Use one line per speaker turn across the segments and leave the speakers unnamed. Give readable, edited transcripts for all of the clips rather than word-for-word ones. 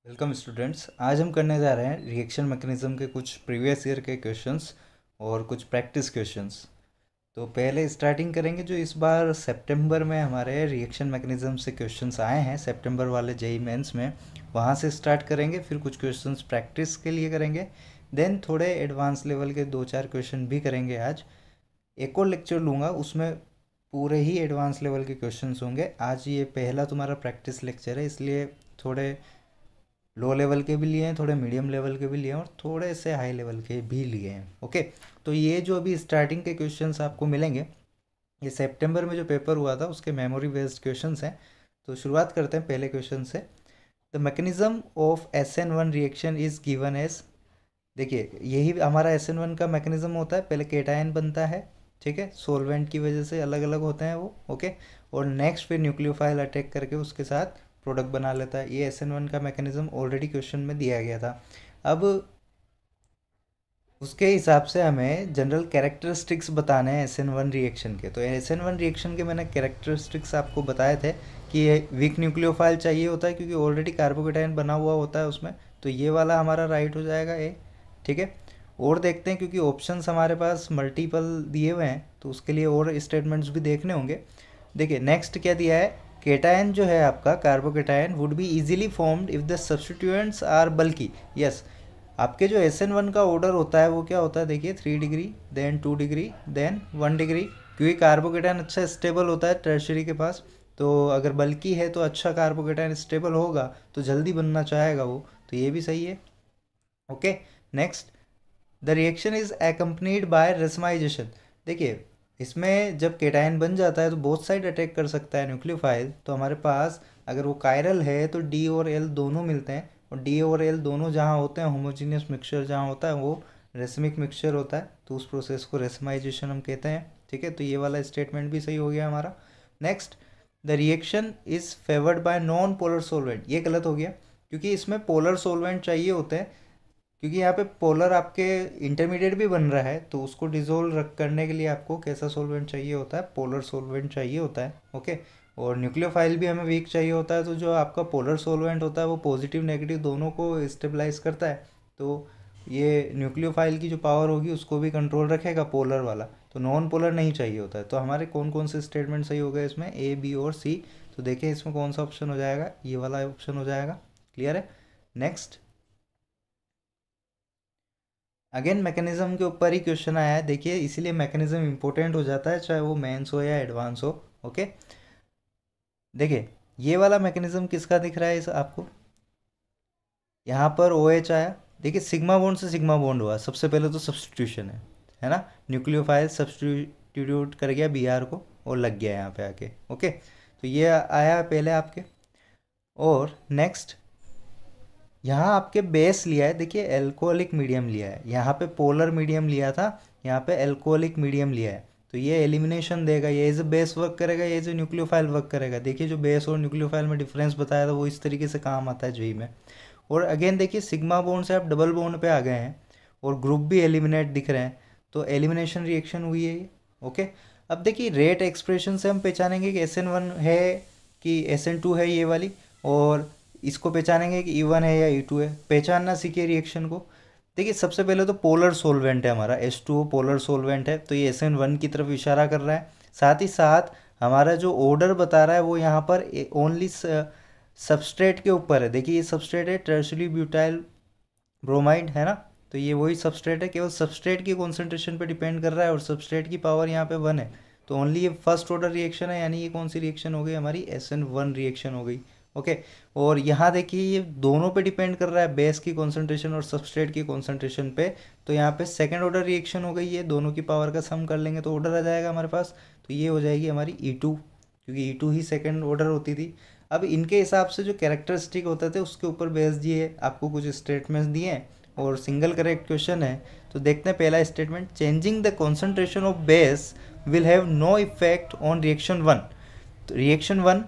Welcome students. आज हम करने जा रहे हैं रिएक्शन मैकेनिज्म के कुछ प्रीवियस ईयर के क्वेश्चंस और कुछ प्रैक्टिस क्वेश्चंस। तो पहले स्टार्टिंग करेंगे जो इस बार सितंबर में हमारे रिएक्शन मैकेनिज्म से क्वेश्चंस आए हैं, सितंबर वाले जेई मेंस में, वहाँ से स्टार्ट करेंगे। फिर कुछ क्वेश्चंस प्रैक्टिस के लिए करेंगे, देन थोड़े एडवांस लेवल के 2-4 क्वेश्चन भी करेंगे। आज एक और लेक्चर लूँगा, उसमें पूरे ही एडवांस लेवल के क्वेश्चंस होंगे। आज ये पहला तुम्हारा प्रैक्टिस लेक्चर है, इसलिए थोड़े लो लेवल के भी लिए हैं, थोड़े मीडियम लेवल के भी लिए हैं और थोड़े से हाई लेवल के भी लिए हैं। ओके, तो ये जो अभी स्टार्टिंग के क्वेश्चंस आपको मिलेंगे, ये सितंबर में जो पेपर हुआ था उसके मेमोरी बेस्ड क्वेश्चंस हैं। तो शुरुआत करते हैं पहले क्वेश्चन से। The mechanism of SN1 reaction is given as. देखिए, यही हमारा SN1 का मैकेनिज्म होता है। पहले केटायन बनता है, ठीक है, सोलवेंट की वजह से अलग अलग होते हैं वो। ओके, और नेक्स्ट फिर न्यूक्लियोफाइल अटैक करके उसके साथ प्रोडक्ट बना लेता है। ये SN1 का मैकेनिज्म ऑलरेडी क्वेश्चन में दिया गया था। अब उसके हिसाब से हमें जनरल कैरेक्टरिस्टिक्स बताने हैं SN1 रिएक्शन के। तो SN1 रिएक्शन के मैंने कैरेक्टरिस्टिक्स आपको बताए थे कि ये वीक न्यूक्लियोफाइल चाहिए होता है क्योंकि ऑलरेडी कार्बोकेटायन बना हुआ होता है उसमें। तो ये वाला हमारा राइट हो जाएगा ए, ठीक है। और देखते हैं क्योंकि ऑप्शंस हमारे पास मल्टीपल दिए हुए हैं तो उसके लिए और स्टेटमेंट्स भी देखने होंगे। देखिए नेक्स्ट क्या दिया है, केटायन जो है आपका carbocation would be easily formed if the substituents are bulky. Yes, आपके जो SN1 का ऑर्डर होता है वो क्या होता है, देखिए 3 degree, then 2 degree, then 1 degree. क्योंकि कार्बोकेटायन अच्छा स्टेबल होता है टर्शरी के पास, तो अगर बल्की है तो अच्छा कार्बोकेटायन स्टेबल होगा तो जल्दी बनना चाहेगा वो, तो ये भी सही है। Okay, next, the reaction is accompanied by racemisation. देखिए इसमें जब केटायन बन जाता है तो बोथ साइड अटैक कर सकता है न्यूक्लियोफाइल। तो हमारे पास अगर वो कायरल है तो D और L दोनों मिलते हैं, और D और L दोनों जहाँ होते हैं, होमोजीनियस मिक्सचर जहाँ होता है वो रेसमिक मिक्सचर होता है, तो उस प्रोसेस को रेसमाइजेशन हम कहते हैं, ठीक है। तो ये वाला स्टेटमेंट भी सही हो गया हमारा। Next, the reaction is favoured bye non polar solvent. ये गलत हो गया क्योंकि इसमें पोलर सोलवेंट चाहिए होते हैं, क्योंकि यहाँ पे पोलर आपके इंटरमीडिएट भी बन रहा है तो उसको डिजोल्व रख करने के लिए आपको कैसा सोलवेंट चाहिए होता है, पोलर सोलवेंट चाहिए होता है। ओके, और न्यूक्लियोफाइल भी हमें वीक चाहिए होता है, तो जो आपका पोलर सोलवेंट होता है वो पॉजिटिव नेगेटिव दोनों को स्टेबलाइज करता है। तो ये न्यूक्लियोफाइल की जो पावर होगी उसको भी कंट्रोल रखेगा पोलर वाला, तो नॉन पोलर नहीं चाहिए होता है। तो हमारे कौन कौन से स्टेटमेंट सही हो गए इसमें, A, B और C। तो देखिए इसमें कौन सा ऑप्शन हो जाएगा, ये वाला ऑप्शन हो जाएगा। क्लियर है। नेक्स्ट, अगेन मैकेनिज्म के ऊपर ही क्वेश्चन आया है, देखिए इसीलिए मैकेनिज्म इंपॉर्टेंट हो जाता है चाहे वो मेंस हो या एडवांस हो। ओके, देखिए ये वाला मैकेनिज्म किसका दिख रहा है इस आपको, यहाँ पर OH आया। देखिए सिग्मा बॉन्ड से सिग्मा बॉन्ड हुआ, सबसे पहले तो सब्सटीट्यूशन है ना, न्यूक्लियोफाइल सब्सटीट्यूट कर गया Br को और लग गया यहाँ पे आके। ओके, तो ये आया पहले आपके। और नेक्स्ट, यहाँ आपके बेस लिया है, देखिए एल्कोहलिक मीडियम लिया है, यहाँ पे पोलर मीडियम लिया था, यहाँ पे एल्कोहलिक मीडियम लिया है। तो ये एलिमिनेशन देगा, ये एज ए बेस वर्क करेगा, ये एज ए न्यूक्लियोफाइल वर्क करेगा। देखिए जो बेस और न्यूक्लियोफाइल में डिफरेंस बताया था वो इस तरीके से काम आता है जेई में। और अगेन देखिए सिग्मा बॉन्ड से आप डबल बॉन्ड पे आ गए हैं और ग्रुप भी एलिमिनेट दिख रहे हैं, तो एलिमिनेशन रिएक्शन हुई है ये। ओके, अब देखिए रेट एक्सप्रेशन से हम पहचानेंगे कि SN1 है कि SN2 है ये वाली, और इसको पहचानेंगे कि E1 है या E2 है। पहचानना सीखिए रिएक्शन को। देखिए सबसे पहले तो पोलर सोलवेंट है हमारा, H2O पोलर सोलवेंट है, तो ये SN1 की तरफ इशारा कर रहा है। साथ ही साथ हमारा जो ऑर्डर बता रहा है वो यहाँ पर ओनली सबस्ट्रेट के ऊपर है। देखिए ये सबस्ट्रेट है टर्शरी ब्यूटाइल ब्रोमाइड, है ना, तो ये वही सबस्ट्रेट है, केवल सबस्ट्रेट की कॉन्सेंट्रेशन पे डिपेंड कर रहा है और सबस्ट्रेट की पावर यहाँ पे 1 है। तो ओनली ये फर्स्ट ऑर्डर रिएक्शन है, यानी ये कौन सी रिएक्शन हो गई हमारी, SN1 रिएक्शन हो गई। ओके, और यहाँ देखिए ये दोनों पे डिपेंड कर रहा है, बेस की कॉन्सेंट्रेशन और सबस्ट्रेट की कॉन्सेंट्रेशन पे। तो यहाँ पे सेकेंड ऑर्डर रिएक्शन हो गई, ये दोनों की पावर का सम कर लेंगे तो ऑर्डर आ जाएगा हमारे पास। तो ये हो जाएगी हमारी E2, क्योंकि E2 ही सेकेंड ऑर्डर होती थी। अब इनके हिसाब से जो कैरेक्टरिस्टिक होते थे उसके ऊपर बेस दिए, आपको कुछ स्टेटमेंट्स दिए हैं और सिंगल करेक्ट क्वेश्चन है। तो देखते हैं पहला statement, changing the concentration of base will have no effect on reaction 1। तो रिएक्शन 1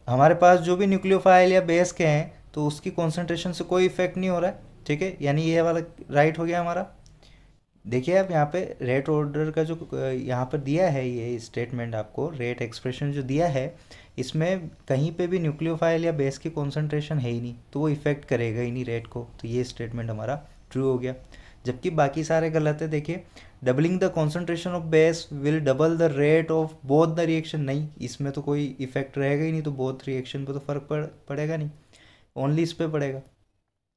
हमारे पास जो भी न्यूक्लियोफाइल या बेस के हैं तो उसकी कॉन्सेंट्रेशन से कोई इफेक्ट नहीं हो रहा है, ठीक है, यानी ये वाला राइट हो गया हमारा। देखिए आप यहाँ पे रेट ऑर्डर का जो यहाँ पर दिया है, ये स्टेटमेंट आपको रेट एक्सप्रेशन जो दिया है, इसमें कहीं पे भी न्यूक्लियोफाइल या बेस की कॉन्सेंट्रेशन है ही नहीं, तो वो इफ़ेक्ट करेगा ही नहीं रेट को, तो ये स्टेटमेंट हमारा ट्रू हो गया। जबकि बाकी सारे गलत है। देखिए, doubling the concentration of base will double the rate of both the reaction, नहीं, इसमें तो कोई इफेक्ट रहेगा ही नहीं, तो बोथ रिएक्शन पे तो फर्क पड़ेगा नहीं, ओनली इस पे पड़ेगा।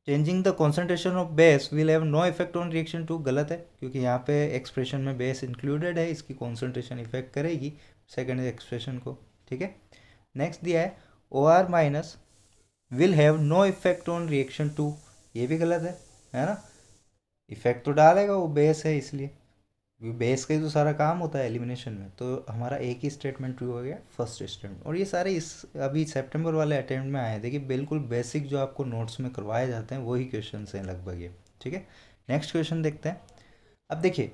Changing the concentration of base will have no effect on reaction two, गलत है, क्योंकि यहाँ पे एक्सप्रेशन में बेस इंक्लूडेड है, इसकी कॉन्सेंट्रेशन इफेक्ट करेगी सेकेंड एक्सप्रेशन को। ठीक है, नेक्स्ट दिया है O R minus will have no effect on reaction two, ये भी गलत है ना, इफेक्ट तो डालेगा, वो बेस है इसलिए, बेस का ही तो सारा काम होता है एलिमिनेशन में, तो हमारा एक ही स्टेटमेंट ट्रू हो गया, फर्स्ट स्टेटमेंट। और ये सारे इस अभी सितंबर वाले अटेम्प्ट में आए हैं, देखिए बिल्कुल बेसिक जो आपको नोट्स में करवाए जाते हैं वही क्वेश्चन हैं लगभग ये। ठीक है, नेक्स्ट क्वेश्चन देखते हैं। अब देखिए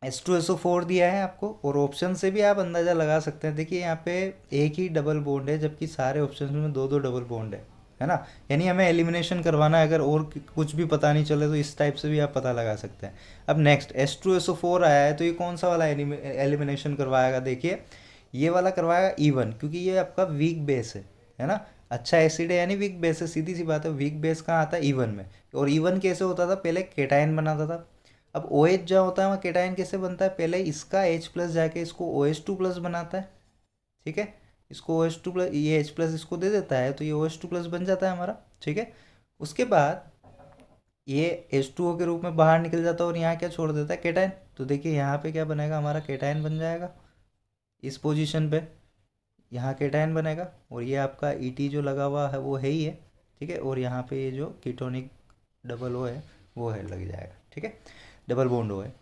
H2SO4 दिया है आपको, और ऑप्शन से भी आप अंदाज़ा लगा सकते हैं। देखिए यहाँ पे एक ही डबल बॉन्ड है, जबकि सारे ऑप्शन में दो दो डबल बॉन्ड है ना, यानी हमें एलिमिनेशन करवाना है, अगर और कुछ भी पता नहीं चले तो इस टाइप से भी आप पता लगा सकते हैं। अब नेक्स्ट H2SO4 आया है, तो ये कौन सा वाला एलिमिनेशन करवाएगा? देखिए ये वाला करवाएगा E1, क्योंकि ये आपका वीक बेस है ना, अच्छा एसिड है यानी वीक बेस है, सीधी सी बात है। वीक बेस कहाँ आता है? E1 में। और E1 कैसे होता था? पहले केटाइन बनाता था। अब OH जहाँ होता है वहाँ केटाइन कैसे बनता है? पहले इसका H प्लस जाके इसको OH2 प्लस बनाता है। ठीक है, इसको OH2 प्लस, ये H प्लस इसको दे देता है, तो ये OH2 प्लस बन जाता है हमारा। ठीक है, उसके बाद ये H2O के रूप में बाहर निकल जाता है, और यहाँ क्या छोड़ देता है? केटाइन। तो देखिए यहाँ पे क्या बनेगा? हमारा केटाइन बन जाएगा इस पोजीशन पे, यहाँ केटाइन बनेगा, और ये आपका ET जो लगा हुआ है वो है ही है। ठीक है, और यहाँ पे ये जो कीटोनिक डबल O है वो है, लग जाएगा। ठीक है, डबल बॉन्ड O है।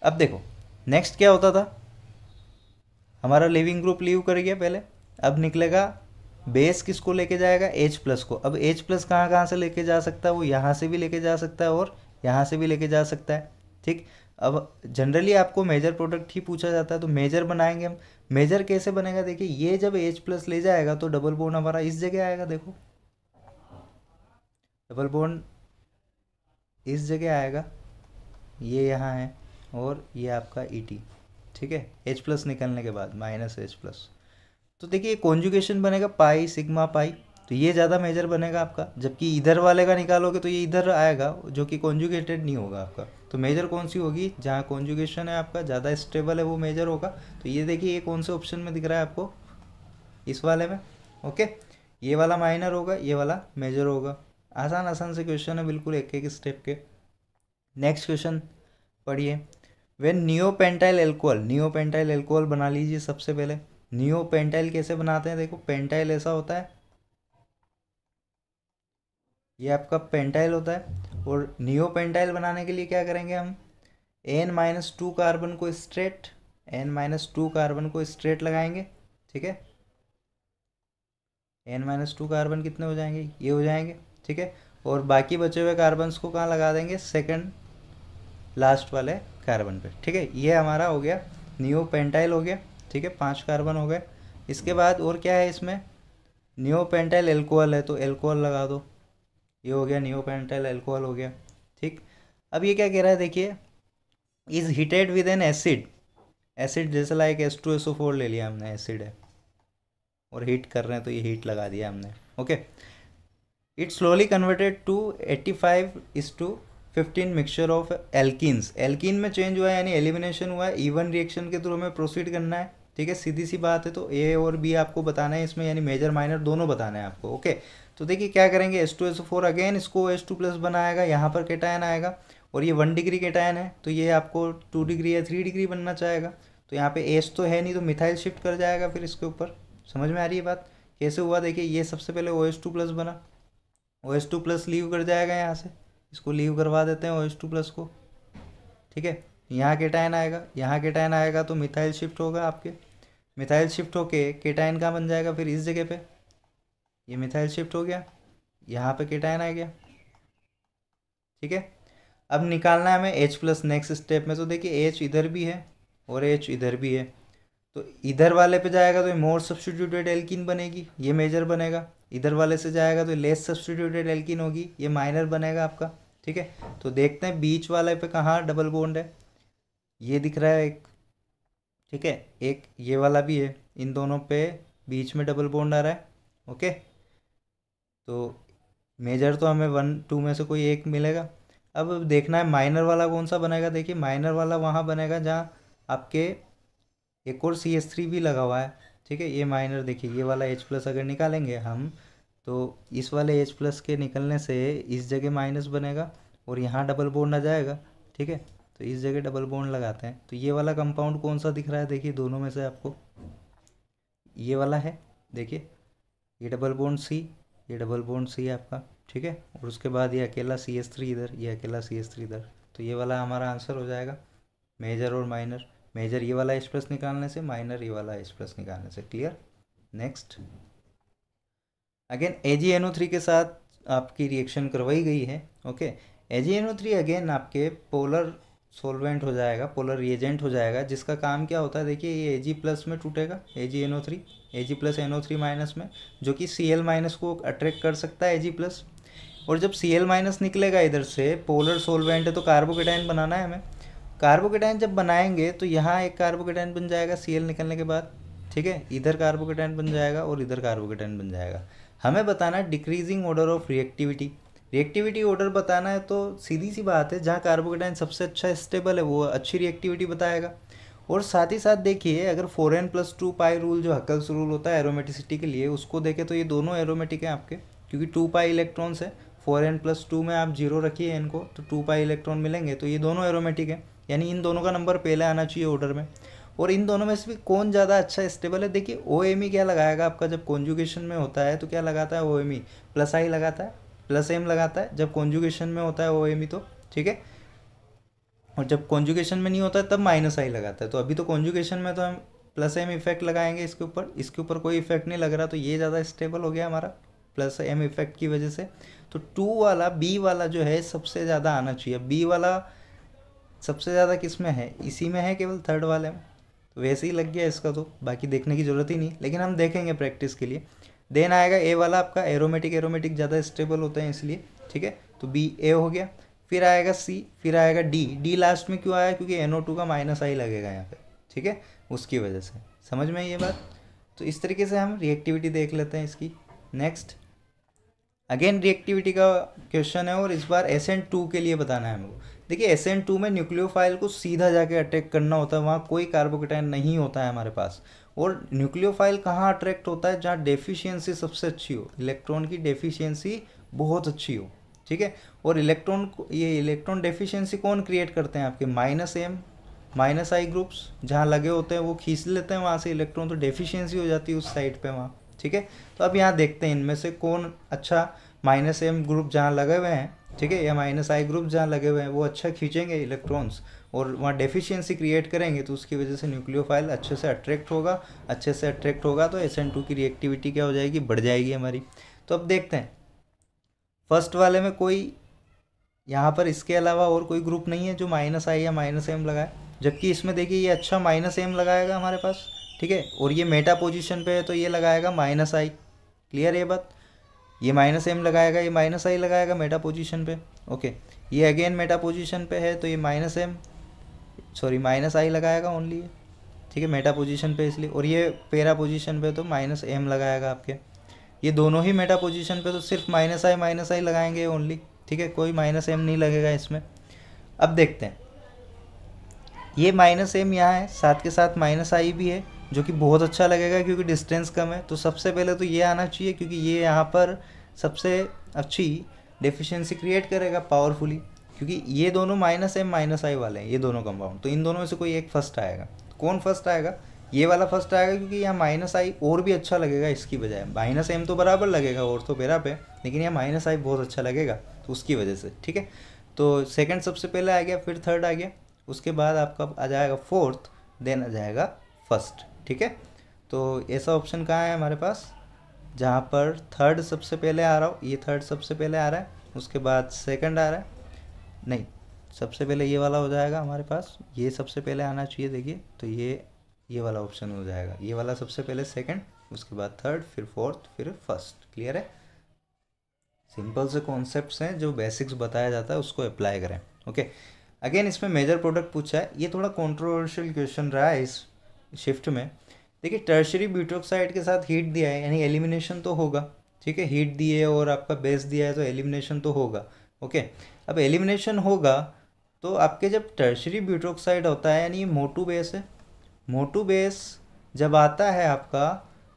अब देखो नेक्स्ट क्या होता था, हमारा लिविंग ग्रुप लीव कर गया पहले, अब निकलेगा बेस किसको लेके जाएगा? H प्लस को। अब H प्लस कहाँ कहाँ से लेके जा सकता है? वो यहाँ से भी लेके जा सकता है और यहाँ से भी लेके जा सकता है। ठीक, अब जनरली आपको मेजर प्रोडक्ट ही पूछा जाता है, तो मेजर बनाएंगे हम। मेजर कैसे बनेगा? देखिए ये जब H प्लस ले जाएगा तो डबल बॉन्ड हमारा इस जगह आएगा, देखो डबल बॉन्ड इस जगह आएगा, ये यहाँ है, और ये आपका ET। ठीक है, H प्लस निकलने के बाद माइनस H प्लस, तो देखिए कॉन्जुगेशन बनेगा पाई सिग्मा पाई, तो ये ज़्यादा मेजर बनेगा आपका। जबकि इधर वाले का निकालोगे तो ये इधर आएगा, जो कि कॉन्जुगेटेड नहीं होगा आपका। तो मेजर कौन सी होगी? जहाँ कॉन्जुगेशन है आपका ज़्यादा स्टेबल है, वो मेजर होगा। तो ये देखिए ये कौन से ऑप्शन में दिख रहा है आपको? इस वाले में। ओके, ये वाला माइनर होगा, ये वाला मेजर होगा। आसान आसान से क्वेश्चन है बिल्कुल, एक एक स्टेप के। नेक्स्ट क्वेश्चन पढ़िए। When neopentyl alcohol, neopentyl alcohol बना लीजिए सबसे पहले। नियोपेंटाइल कैसे बनाते हैं? देखो पेंटाइल ऐसा होता है, ये आपका पेंटाइल होता है, और नियोपेंटाइल बनाने के लिए क्या करेंगे हम? N-2 कार्बन को स्ट्रेट, N-2 कार्बन को स्ट्रेट लगाएंगे। ठीक है, N-2 कार्बन कितने हो जाएंगे? ये हो जाएंगे। ठीक है, और बाकी बचे हुए कार्बन्स को कहाँ लगा देंगे? सेकंड लास्ट वाले कार्बन पे। ठीक है, ये हमारा हो गया नियोपेंटाइल हो गया। ठीक है, 5 कार्बन हो गए। इसके बाद और क्या है इसमें? नियोपेंटाइल एल्कोहल है, तो एल्कोहल लगा दो, ये हो गया नियोपेंटाइल एल्कोहल हो गया। ठीक, अब ये क्या कह रहा है? देखिए is heated with N acid, acid जैसे लाइक H2SO4 ले लिया हमने, एसिड है और हीट कर रहे हैं, तो ये हीट लगा दिया हमने। Okay, it slowly converted to 85:15 mixture of alkenes, alkene में चेंज हुआ है, यानी एलिमिनेशन हुआ है। E1 रिएक्शन के थ्रू हमें प्रोसीड करना है। ठीक है, सीधी सी बात है, तो A और B आपको बताना है इसमें, यानी मेजर माइनर दोनों बताना है आपको। ओके, तो देखिए क्या करेंगे? H2SO4 अगेन इसको H2 प्लस बनाएगा, यहाँ पर केटायन आएगा, और ये 1 डिग्री केटायन है, तो ये आपको 2 डिग्री या 3 डिग्री बनना चाहेगा। तो यहाँ पे H तो है नहीं, तो मिथाइल शिफ्ट कर जाएगा फिर इसके ऊपर। समझ में आ रही है बात? कैसे हुआ? देखिए ये सबसे पहले OH2 प्लस बना, OH2 प्लस लीव कर जाएगा यहाँ से, इसको लीव करवा देते हैं OH2 प्लस को। ठीक है, यहाँ केटायन आएगा, यहाँ केटायन आएगा, तो मिथाइल शिफ्ट होगा आपके, मिथाइल शिफ्ट होके केटायन कहाँ बन जाएगा? फिर इस जगह पे, ये मिथाइल शिफ्ट हो गया, यहाँ पे केटायन आ गया। ठीक है, अब निकालना है हमें H प्लस नेक्स्ट स्टेप में। तो देखिए H इधर भी है और H इधर भी है, तो इधर वाले पे जाएगा तो ये मोर सब्स्टिट्यूटेड एल्कीन बनेगी, ये मेजर बनेगा। इधर वाले से जाएगा तो लेस सब्स्टिट्यूटेड एल्कीन होगी, ये माइनर बनेगा आपका। ठीक है, तो देखते हैं बीच वाले पे कहाँ डबल बॉन्ड है। ये दिख रहा है एक, ठीक है, एक ये वाला भी है, इन दोनों पे बीच में डबल बॉन्ड आ रहा है। ओके, तो मेजर तो हमें 1 2 में से कोई एक मिलेगा। अब देखना है माइनर वाला कौन सा बनेगा। देखिए माइनर वाला वहाँ बनेगा जहाँ आपके एक और CH3 भी लगा हुआ है, ठीक है। ये माइनर देखिए, ये वाला H+ अगर निकालेंगे हम, तो इस वाले H+ के निकलने से इस जगह माइनस बनेगा और यहाँ डबल बॉन्ड आ जाएगा, ठीक है। तो इस जगह डबल बॉन्ड लगाते हैं। तो ये वाला कंपाउंड कौन सा दिख रहा है, देखिए दोनों में से आपको ये वाला है, देखिए ये डबल बॉन्ड C, ये डबल बॉन्ड C है आपका, ठीक है। और उसके बाद ये अकेला CH3 इधर, ये अकेला CH3 इधर। तो ये वाला हमारा आंसर हो जाएगा, मेजर और माइनर। मेजर ये वाला H+ निकालने से, माइनर ये वाला H+ निकालने से। क्लियर। नेक्स्ट, अगेन AgNO3 के साथ आपकी रिएक्शन करवाई गई है। ओके, AgNO3 अगेन आपके पोलर सोलवेंट हो जाएगा, पोलर रिएजेंट हो जाएगा, जिसका काम क्या होता है, देखिए ये Ag+ में टूटेगा, AgNO3 Ag+NO3- में, जो कि Cl- को अट्रैक्ट कर सकता है Ag+। और जब Cl- निकलेगा इधर से, पोलर सोलवेंट है तो कार्बोकेटाइन बनाना है हमें। कार्बोकेटाइन जब बनाएंगे तो यहाँ एक कार्बोकेटाइन बन जाएगा Cl निकलने के बाद, ठीक है। इधर कार्बोकेटाइन बन जाएगा और इधर कार्बोकेटाइन बन जाएगा। हमें बताना है decreasing order of reactivity. Reactivity order बताना है तो सीधी सी बात है, जहाँ कार्बोकेटाइन सबसे अच्छा स्टेबल है वो अच्छी रिएक्टिविटी बताएगा। और साथ ही साथ देखिए, अगर 4n+2 पाई रूल, जो हकल्स रूल होता है एरोमेटिसिटी के लिए, उसको देखें तो ये दोनों एरोमेटिक हैं आपके, क्योंकि 2 पाई इलेक्ट्रॉन्स है। 4n+2 में आप 0 रखिए इनको, तो 2 पाई इलेक्ट्रॉन मिलेंगे, तो ये दोनों एरोमेटिक हैं, यानी इन दोनों का नंबर पहले आना चाहिए ऑर्डर में। और इन दोनों में से भी कौन ज़्यादा अच्छा स्टेबल है, देखिए OMe क्या लगाएगा आपका, जब कॉन्जुगेशन में होता है तो क्या लगाता है OMe, +I लगाता है, +M लगाता है जब कॉन्जुगेशन में होता है OMe, तो ठीक है। और जब कॉन्जुगेशन में नहीं होता है तब -I लगाता है। तो अभी तो कॉन्जुगेशन में तो हम +M इफेक्ट लगाएंगे इसके ऊपर, इसके ऊपर कोई इफेक्ट नहीं लग रहा, तो ये ज़्यादा स्टेबल हो गया हमारा +M इफेक्ट की वजह से। तो 2 वाला, B वाला जो है सबसे ज़्यादा आना चाहिए। B वाला सबसे ज़्यादा किस में है, इसी में है, केवल थर्ड वाले में। तो वैसे ही लग गया इसका, तो बाकी देखने की ज़रूरत ही नहीं, लेकिन हम देखेंगे प्रैक्टिस के लिए। देन आएगा A वाला आपका, एरोमेटिक, एरोमेटिक ज़्यादा स्टेबल होते हैं इसलिए, ठीक है। तो B A हो गया। फिर आएगा C, फिर आएगा D लास्ट में क्यों आया, क्योंकि NO2 का -I लगेगा यहाँ पे, ठीक है, उसकी वजह से। समझ में ये बात। तो इस तरीके से हम रिएक्टिविटी देख लेते हैं इसकी। नेक्स्ट, अगेन रिएक्टिविटी का क्वेश्चन है, और इस बार SN2 के लिए बताना है हमको। देखिए SN2 में न्यूक्लियोफाइल को सीधा जाके अटैक करना होता है, वहाँ कोई कार्बोकेटाइन नहीं होता है हमारे पास। और न्यूक्लियोफाइल कहाँ अट्रैक्ट होता है, जहाँ डेफिशिएंसी सबसे अच्छी हो, इलेक्ट्रॉन की डेफिशिएंसी बहुत अच्छी हो, ठीक है। और ये इलेक्ट्रॉन डेफिशिएंसी कौन क्रिएट करते हैं, आपके -M -I ग्रुप्स जहाँ लगे होते हैं, वो खींच लेते हैं वहाँ से इलेक्ट्रॉन, तो डेफिशिएंसी हो जाती है उस साइड पे वहाँ, ठीक है। तो अब यहाँ देखते हैं इनमें से कौन अच्छा -M ग्रुप जहाँ लगे हुए हैं, ठीक है, या -I ग्रुप जहाँ लगे हुए हैं, वो अच्छा खींचेंगे इलेक्ट्रॉन्स और वहाँ डेफिशिएंसी क्रिएट करेंगे, तो उसकी वजह से न्यूक्लियोफाइल अच्छे से अट्रैक्ट होगा। अच्छे से अट्रैक्ट होगा तो SN2 की रिएक्टिविटी क्या हो जाएगी, बढ़ जाएगी हमारी। तो अब देखते हैं फर्स्ट वाले में कोई, यहाँ पर इसके अलावा और कोई ग्रुप नहीं है जो -I या -M लगाए, जबकि इसमें देखिए ये अच्छा -M लगाएगा हमारे पास, ठीक है। और ये मेटा पोजीशन पे है तो ये लगाएगा -I। क्लियर ये बात, ये -M लगाएगा, ये -I लगाएगा मेटा पोजीशन पे। ओके, ये अगेन मेटा पोजीशन पे है तो ये -I लगाएगा ओनली, ठीक है, मेटा पोजीशन पे इसलिए। और ये पेरा पोजीशन पे तो -M लगाएगा आपके। ये दोनों ही मेटा पोजीशन पे तो सिर्फ -I लगाएंगे ओनली, ठीक है, कोई -M नहीं लगेगा इसमें। अब देखते हैं, ये -M यहाँ है, साथ के साथ -I भी है, जो कि बहुत अच्छा लगेगा क्योंकि डिस्टेंस कम है। तो सबसे पहले तो ये आना चाहिए, क्योंकि ये यहाँ पर सबसे अच्छी डेफिशिएंसी क्रिएट करेगा पावरफुली, क्योंकि ये दोनों -M -I वाले हैं, ये दोनों कंपाउंड। तो इन दोनों में से कोई एक फर्स्ट आएगा। कौन फर्स्ट आएगा, ये वाला फर्स्ट आएगा, क्योंकि यहाँ -I और भी अच्छा लगेगा इसकी बजाय। -M तो बराबर लगेगा और तो पेरा पे, लेकिन यहाँ -I बहुत अच्छा लगेगा, तो उसकी वजह से, ठीक है। तो सेकंड सबसे पहले आ गया, फिर थर्ड आ गया, उसके बाद आपका आ जाएगा फोर्थ, देन आ जाएगा फर्स्ट, ठीक है। तो ऐसा ऑप्शन कहाँ है हमारे पास, जहाँ पर थर्ड सबसे पहले आ रहा हो, ये थर्ड सबसे पहले आ रहा है, उसके बाद सेकंड आ रहा है, नहीं सबसे पहले ये वाला हो जाएगा हमारे पास, ये सबसे पहले आना चाहिए, देखिए। तो ये वाला ऑप्शन हो जाएगा, ये वाला सबसे पहले सेकंड, उसके बाद थर्ड, फिर फोर्थ, फिर फर्स्ट। क्लियर है, सिंपल से कॉन्सेप्ट्स हैं, जो बेसिक्स बताया जाता है उसको अप्लाई करें। ओके, अगेन इसमें मेजर प्रोडक्ट पूछा है, ये थोड़ा कंट्रोवर्शियल क्वेश्चन रहा है इस शिफ्ट में। देखिए टर्शरी ब्यूटोक्साइड के साथ हीट दिया है, यानी एलिमिनेशन तो होगा, ठीक है, हीट दी है और आपका बेस दिया है तो एलिमिनेशन तो होगा। ओके, अब एलिमिनेशन होगा तो आपके जब टर्शरी ब्यूटोक्साइड होता है, यानी मोटू बेस है, मोटू बेस जब आता है आपका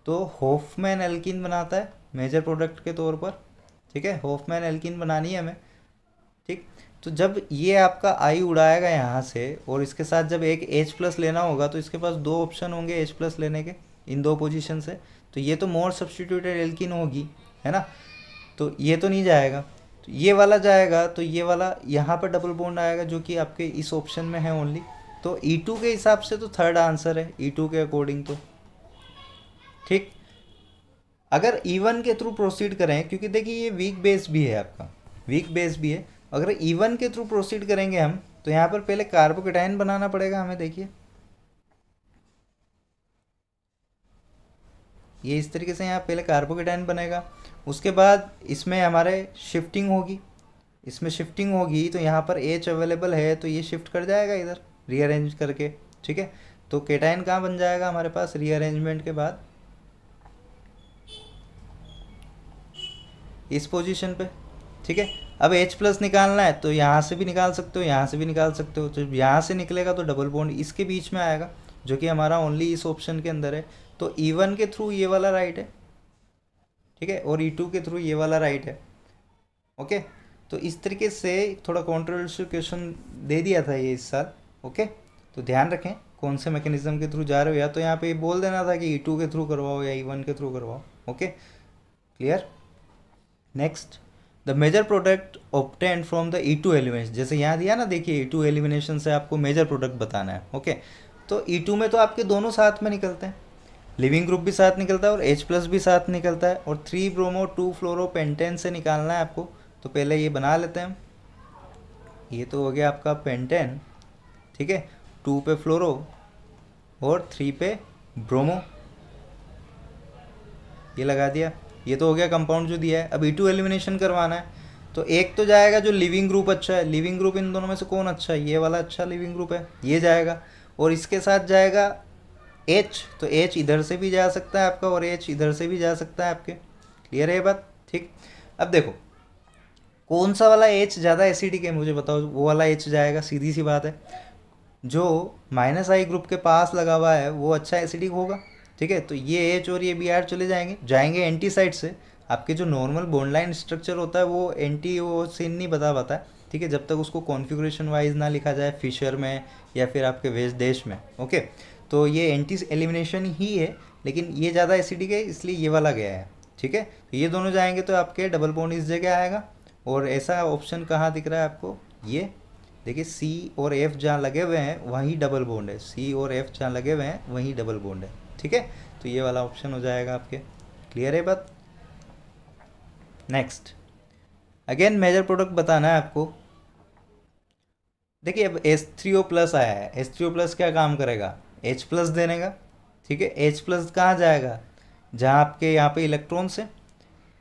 तो होफमैन एल्कीन बनाता है मेजर प्रोडक्ट के तौर पर, ठीक है, होफमैन एल्कीन बनानी है हमें, ठीक। तो जब ये आपका आई उड़ाएगा यहाँ से और इसके साथ जब एक H प्लस लेना होगा तो इसके पास दो ऑप्शन होंगे H प्लस लेने के इन दो पोजीशन से, तो ये तो मोर सब्सटीट्यूटेड एल्कीन होगी, है ना, तो ये तो नहीं जाएगा, तो ये वाला जाएगा, तो ये वाला यहाँ पर डबल बॉन्ड आएगा जो कि आपके इस ऑप्शन में है ओनली, तो E2 के हिसाब से तो थर्ड आंसर है E2 के अकॉर्डिंग तो, ठीक। अगर E1 के थ्रू प्रोसीड करें, क्योंकि देखिए ये वीक बेस भी है आपका, वीक बेस भी है, अगर E1 के थ्रू प्रोसीड करेंगे हम तो यहाँ पर पहले कार्बोकेटाइन बनाना पड़ेगा हमें, देखिए ये इस तरीके से यहाँ पहले कार्बोकेटाइन बनेगा, उसके बाद इसमें हमारे शिफ्टिंग होगी, इसमें शिफ्टिंग होगी तो यहाँ पर H अवेलेबल है तो ये शिफ्ट कर जाएगा इधर रीअरेंज करके, ठीक है, तो केटाइन कहाँ बन जाएगा हमारे पास रीअरेंजमेंट के बाद इस पोजीशन पे, ठीक है। अब H प्लस निकालना है तो यहाँ से भी निकाल सकते हो, यहाँ से भी निकाल सकते हो, तो यहाँ से निकलेगा तो डबल बॉन्ड इसके बीच में आएगा जो कि हमारा ओनली इस ऑप्शन के अंदर है, तो E1 के थ्रू ये वाला राइट है, ठीक है, और E2 के थ्रू ये वाला राइट है। ओके, तो इस तरीके से थोड़ा कॉन्ट्रोवर्शियल क्वेश्चन दे दिया था ये इस साल। ओके, तो ध्यान रखें कौन से मैकेनिज्म के थ्रू जा रहे हो, या तो यहाँ पे बोल देना था कि E2 के थ्रू करवाओ या E1 के थ्रू करवाओ। Okay, clear. Next, the major product obtained from the E2 elements, जैसे यहाँ दिया ना, देखिए E2 एलिमिनेशन से आपको मेजर प्रोडक्ट बताना है। ओके, तो E2 में तो आपके दोनों साथ में निकलते हैं, लिविंग ग्रुप भी साथ निकलता है और H प्लस भी साथ निकलता है, और 3 ब्रोमो 2 फ्लोरो पेंटेन से निकालना है आपको, तो पहले ये बना लेते हैं हम। ये तो हो गया आपका पेंटेन, ठीक है, 2 पे फ्लोरो और 3 पे ब्रोमो, ये लगा दिया, ये तो हो गया कंपाउंड जो दिया है। अब E2 एलिमिनेशन करवाना है, तो एक तो जाएगा जो लिविंग ग्रुप अच्छा है, लिविंग ग्रुप इन दोनों में से कौन अच्छा है, ये वाला अच्छा लिविंग ग्रुप है, ये जाएगा, और इसके साथ जाएगा H, तो H इधर से भी जा सकता है आपका और H इधर से भी जा सकता है आपके, क्लियर है ये बात, ठीक। अब देखो कौन सा वाला H ज़्यादा एसिडिक है मुझे बताओ, वो वाला H जाएगा, सीधी सी बात है, जो -I ग्रुप के पास लगा हुआ है वो अच्छा एसिडिक होगा, ठीक है, तो ये H और ये Br चले जाएंगे एंटी साइड से, आपके जो नॉर्मल बॉन्ड लाइन स्ट्रक्चर होता है वो एंटी वो सीन नहीं बता पाता है, ठीक है, जब तक उसको कॉन्फ़िगरेशन वाइज ना लिखा जाए फिशर में या फिर आपके वेस्ट देश में। ओके, तो ये एंटी एलिमिनेशन ही है, लेकिन ये ज़्यादा एसिडिक है इसलिए ये वाला गया है, ठीक है, तो ये दोनों जाएंगे तो आपके डबल बॉन्ड इस जगह आएगा, और ऐसा ऑप्शन कहाँ दिख रहा है आपको, ये देखिए C और F जहाँ लगे हुए हैं वहीं डबल बॉन्ड है, C और F जहाँ लगे हुए हैं वहीं डबल बॉन्ड है, ठीक है, तो ये वाला ऑप्शन हो जाएगा आपके, क्लियर है बात। नेक्स्ट, अगेन मेजर प्रोडक्ट बताना है आपको। देखिए अब H3O प्लस आया है, H3O प्लस क्या काम करेगा, H प्लस देने का, ठीक है, H प्लस कहाँ जाएगा, जहाँ आपके यहाँ पे इलेक्ट्रॉन्स है,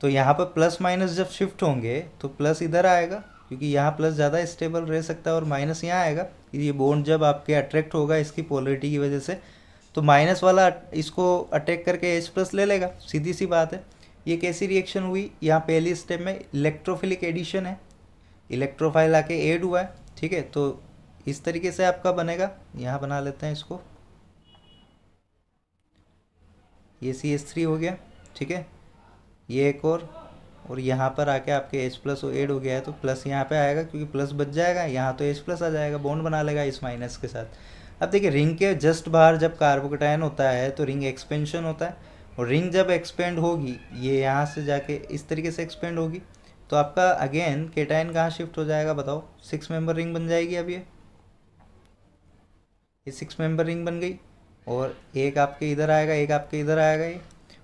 तो यहाँ पर प्लस माइनस जब शिफ्ट होंगे तो प्लस इधर आएगा, क्योंकि यहाँ प्लस ज़्यादा स्टेबल रह सकता है, और माइनस यहाँ आएगा, ये बॉन्ड जब आपके अट्रैक्ट होगा इसकी पोलरिटी की वजह से, तो माइनस वाला इसको अटैक करके H प्लस ले लेगा, सीधी सी बात है। ये कैसी रिएक्शन हुई, यहाँ पहली स्टेप में इलेक्ट्रोफिलिक एडिशन है, इलेक्ट्रोफाइल आके ऐड हुआ है, ठीक है, तो इस तरीके से आपका बनेगा, यहाँ बना लेते हैं इसको, ये CH3 हो गया, ठीक है, ये एक और यहाँ पर आके आपके H प्लस ऐड हो गया है, तो प्लस यहाँ पे आएगा क्योंकि प्लस बच जाएगा, यहाँ तो H प्लस आ जाएगा, बॉन्ड बना लेगा इस माइनस के साथ। अब देखिए रिंग के जस्ट बाहर जब कार्बोकेटायन होता है तो रिंग एक्सपेंशन होता है, और रिंग जब एक्सपेंड होगी ये यहाँ से जाके इस तरीके से एक्सपेंड होगी, तो आपका अगेन केटायन कहाँ शिफ्ट हो जाएगा बताओ, 6 मेंबर रिंग बन जाएगी। अब ये 6 मेंबर रिंग बन गई, और एक आपके इधर आएगा एक आपके इधर आएगा ये,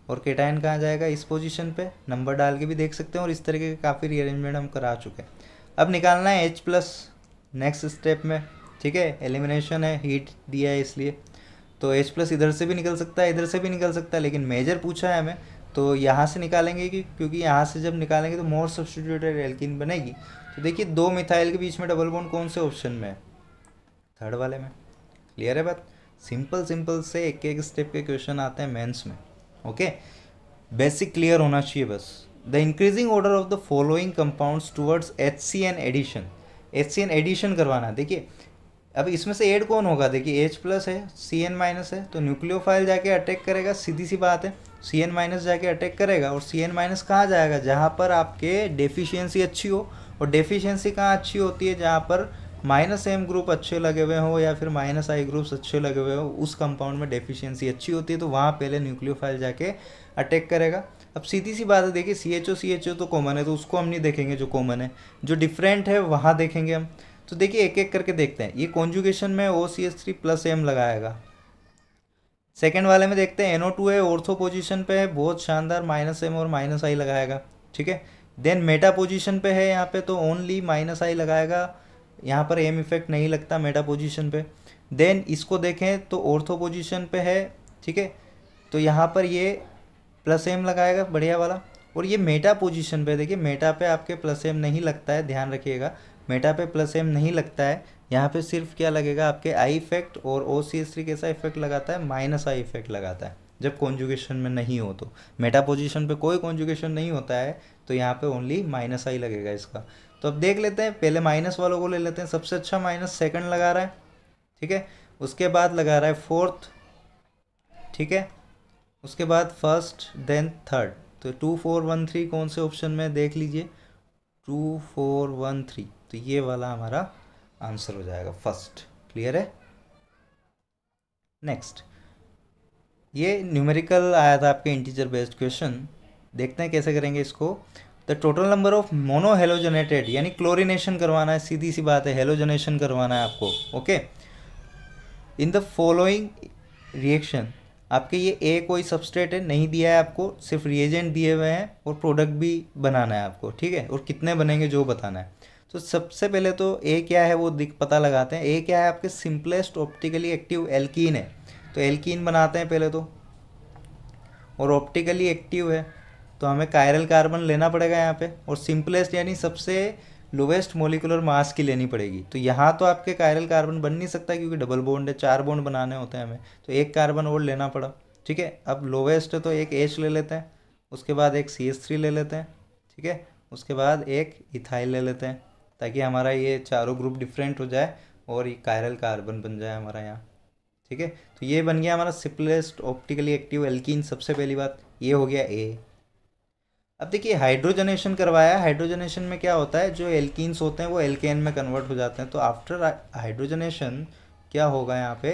और केटायन कहाँ जाएगा इस पोजीशन पे, नंबर डाल के भी देख सकते हैं, और इस तरीके के काफ़ी रीअरेंजमेंट हम करा चुके हैं। अब निकालना है H प्लस नेक्स्ट स्टेप में, ठीक है, एलिमिनेशन है, हीट दिया है इसलिए, तो H प्लस इधर से भी निकल सकता है इधर से भी निकल सकता है, लेकिन मेजर पूछा है हमें तो यहाँ से निकालेंगे क्योंकि यहाँ से जब निकालेंगे तो मोर सब्स्टिट्यूटेड एल्कीन बनेगी। तो देखिए 2 मिथाइल के बीच में डबल बॉन्ड कौन से ऑप्शन में है, थर्ड वाले में। क्लियर है बात? सिंपल सिंपल से एक एक स्टेप के क्वेश्चन आते हैं मेंस में। ओके, बेसिक क्लियर होना चाहिए बस। The increasing order of the following compounds towards HCN addition. HCN addition करवाना है। देखिए अब इसमें से ऐड कौन होगा, देखिए H प्लस है, CN माइनस है, तो न्यूक्लियोफाइल जाके अटैक करेगा, सीधी सी बात है। CN माइनस जाके अटैक करेगा, और CN माइनस कहाँ जाएगा, जहाँ पर आपके डेफिशिएंसी अच्छी हो। और डेफिशिएंसी कहाँ अच्छी होती है, जहाँ पर -M ग्रुप अच्छे लगे हुए हो या फिर -I ग्रुप्स अच्छे लगे हुए हो, उस कंपाउंड में डेफिशिएंसी अच्छी होती है, तो वहाँ पहले न्यूक्लियोफाइल जाके अटैक करेगा। अब सीधी सी बात है, देखिए CHO तो कॉमन है, तो उसको हम नहीं देखेंगे जो कॉमन है, जो डिफरेंट है वहाँ देखेंगे हम। तो देखिए एक एक करके देखते हैं। ये कॉन्जुगेशन में OCH3 + M लगाएगा। सेकेंड वाले में देखते हैं NO2 है, ऑर्थो पोजीशन पे है, बहुत शानदार, -M और -I लगाएगा। ठीक है, देन मेटा पोजीशन पे है यहाँ पे, तो ओनली -I लगाएगा, यहाँ पर M इफेक्ट नहीं लगता मेटा पोजीशन पे। देन इसको देखें तो ऑर्थो पोजीशन पे है, ठीक है, तो यहाँ पर ये +M लगाएगा, बढ़िया वाला। और ये मेटा पोजीशन पे, देखिए मेटा पे आपके +M नहीं लगता है, ध्यान रखिएगा, मेटा पे +M नहीं लगता है, यहाँ पे सिर्फ क्या लगेगा आपके I इफेक्ट। और OCH3 कैसा इफेक्ट लगाता है, -I इफेक्ट लगाता है जब कॉन्जुगेशन में नहीं हो। तो मेटा पोजीशन पे कोई कॉन्जुगेशन नहीं होता है, तो यहाँ पे ओनली -I लगेगा इसका। तो अब देख लेते हैं, पहले माइनस वालों को ले लेते हैं। सबसे अच्छा माइनस सेकंड लगा रहा है, ठीक है, उसके बाद लगा रहा है फोर्थ, ठीक है, उसके बाद फर्स्ट, देन थर्ड। तो 2 4 1 3 कौन से ऑप्शन में, देख लीजिए 2 4 1 3, तो ये वाला हमारा आंसर हो जाएगा फर्स्ट। क्लियर है? नेक्स्ट, ये न्यूमेरिकल आया था आपके इंटीजर बेस्ड क्वेश्चन, देखते हैं कैसे करेंगे इसको। The total number of mono halogenated, यानी क्लोरिनेशन करवाना है, सीधी सी बात है, हेलोजनेशन करवाना है आपको। Okay, in the following reaction, आपके ये ए कोई सबस्ट्रेट है, नहीं दिया है आपको, सिर्फ रिएजेंट दिए हुए हैं, और प्रोडक्ट भी बनाना है आपको, ठीक है, और कितने बनेंगे जो बताना है। तो सबसे पहले तो ए क्या है वो पता लगाते हैं। ए क्या है, आपके सिंपलेस्ट ऑप्टिकली एक्टिव एल्कीन है, तो एल्कीन बनाते हैं पहले तो। और ऑप्टिकली एक्टिव है तो हमें कायरल कार्बन लेना पड़ेगा यहाँ पे, और सिंपलेस्ट यानी सबसे लोवेस्ट मोलिकुलर मास की लेनी पड़ेगी। तो यहाँ तो आपके कायरल कार्बन बन नहीं सकता क्योंकि डबल बॉन्ड है, 4 बॉन्ड बनाने होते हैं हमें, तो एक कार्बन और लेना पड़ा। ठीक है, अब लोवेस्ट है तो एक H ले लेते हैं, उसके बाद एक CH3 ले लेते हैं, ठीक है, उसके बाद एक इथाइल ले लेते हैं, ताकि हमारा ये चारों ग्रुप डिफरेंट हो जाए और ये कायरल कार्बन बन जाए हमारा यहाँ। ठीक है, तो ये बन गया हमारा सिंपलेस्ट ऑप्टिकली एक्टिव एल्कीन। सबसे पहली बात ये हो गया ए। अब देखिए हाइड्रोजनेशन करवाया, हाइड्रोजनेशन में क्या होता है, जो एल्कीन्स होते हैं वो एल्केन में कन्वर्ट हो जाते हैं। तो आफ्टर हाइड्रोजनेशन क्या होगा यहाँ पे,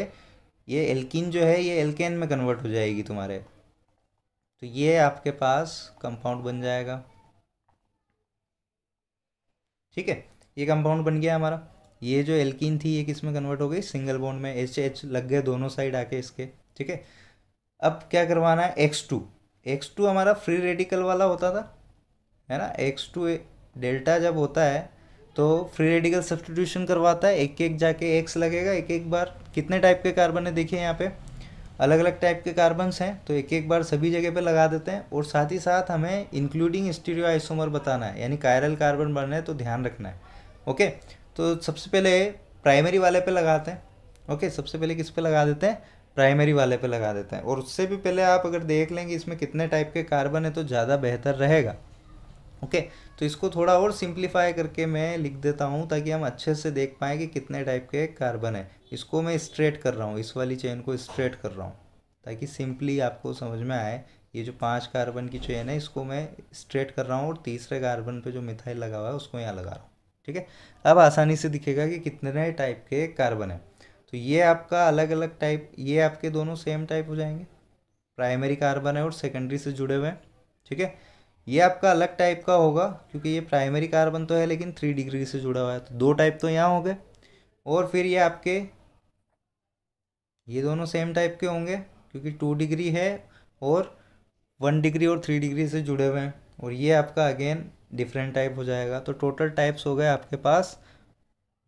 ये एल्कीन जो है ये एल्केन में कन्वर्ट हो जाएगी तुम्हारे, तो ये आपके पास कंपाउंड बन जाएगा। ठीक है, ये कंपाउंड बन गया हमारा। ये जो एल्कीन थी ये किस में कन्वर्ट हो गई, सिंगल बॉन्ड में, H लग गए दोनों साइड आके इसके। ठीक है, अब क्या करवाना है, X2 हमारा फ्री रेडिकल वाला होता था, है ना। X2 डेल्टा जब होता है तो फ्री रेडिकल सब्सटीट्यूशन करवाता है, एक एक जाके X लगेगा एक एक बार। कितने टाइप के कार्बन है देखिए यहाँ पे, अलग अलग टाइप के कार्बन्स हैं, तो एक एक बार सभी जगह पे लगा देते हैं। और साथ ही साथ हमें इंक्लूडिंग स्टीरियो आइसोमर बताना है, यानी कायरल कार्बन बनना है तो ध्यान रखना है। ओके, तो सबसे पहले प्राइमरी वाले पे लगाते हैं। ओके, सबसे पहले किस पे लगा देते हैं, प्राइमरी वाले पे लगा देते हैं। और उससे भी पहले आप अगर देख लेंगे इसमें कितने टाइप के कार्बन है तो ज़्यादा बेहतर रहेगा। ओके, तो इसको थोड़ा और सिंप्लीफाई करके मैं लिख देता हूँ ताकि हम अच्छे से देख पाएँ कि कितने टाइप के कार्बन है। इसको मैं स्ट्रेट कर रहा हूँ, इस वाली चेन को स्ट्रेट कर रहा हूँ ताकि सिंपली आपको समझ में आए। ये जो 5 कार्बन की चेन है इसको मैं स्ट्रेट कर रहा हूँ, और तीसरे कार्बन पे जो मिथाइल लगा हुआ है उसको यहाँ लगा रहा हूँ। ठीक है, अब आसानी से दिखेगा कि कितने टाइप के कार्बन है। तो ये आपका अलग अलग टाइप, ये आपके दोनों सेम टाइप हो जाएंगे, प्राइमरी कार्बन है और सेकेंडरी से जुड़े हुए हैं। ठीक है, ये आपका अलग टाइप का होगा क्योंकि ये प्राइमरी कार्बन तो है लेकिन 3 डिग्री से जुड़ा हुआ है, तो 2 टाइप तो यहाँ हो गए। और फिर ये आपके ये दोनों सेम टाइप के होंगे क्योंकि 2 डिग्री है और 1 डिग्री और 3 डिग्री से जुड़े हुए हैं। और ये आपका अगेन डिफरेंट टाइप हो जाएगा। तो टोटल टाइप्स हो गए आपके पास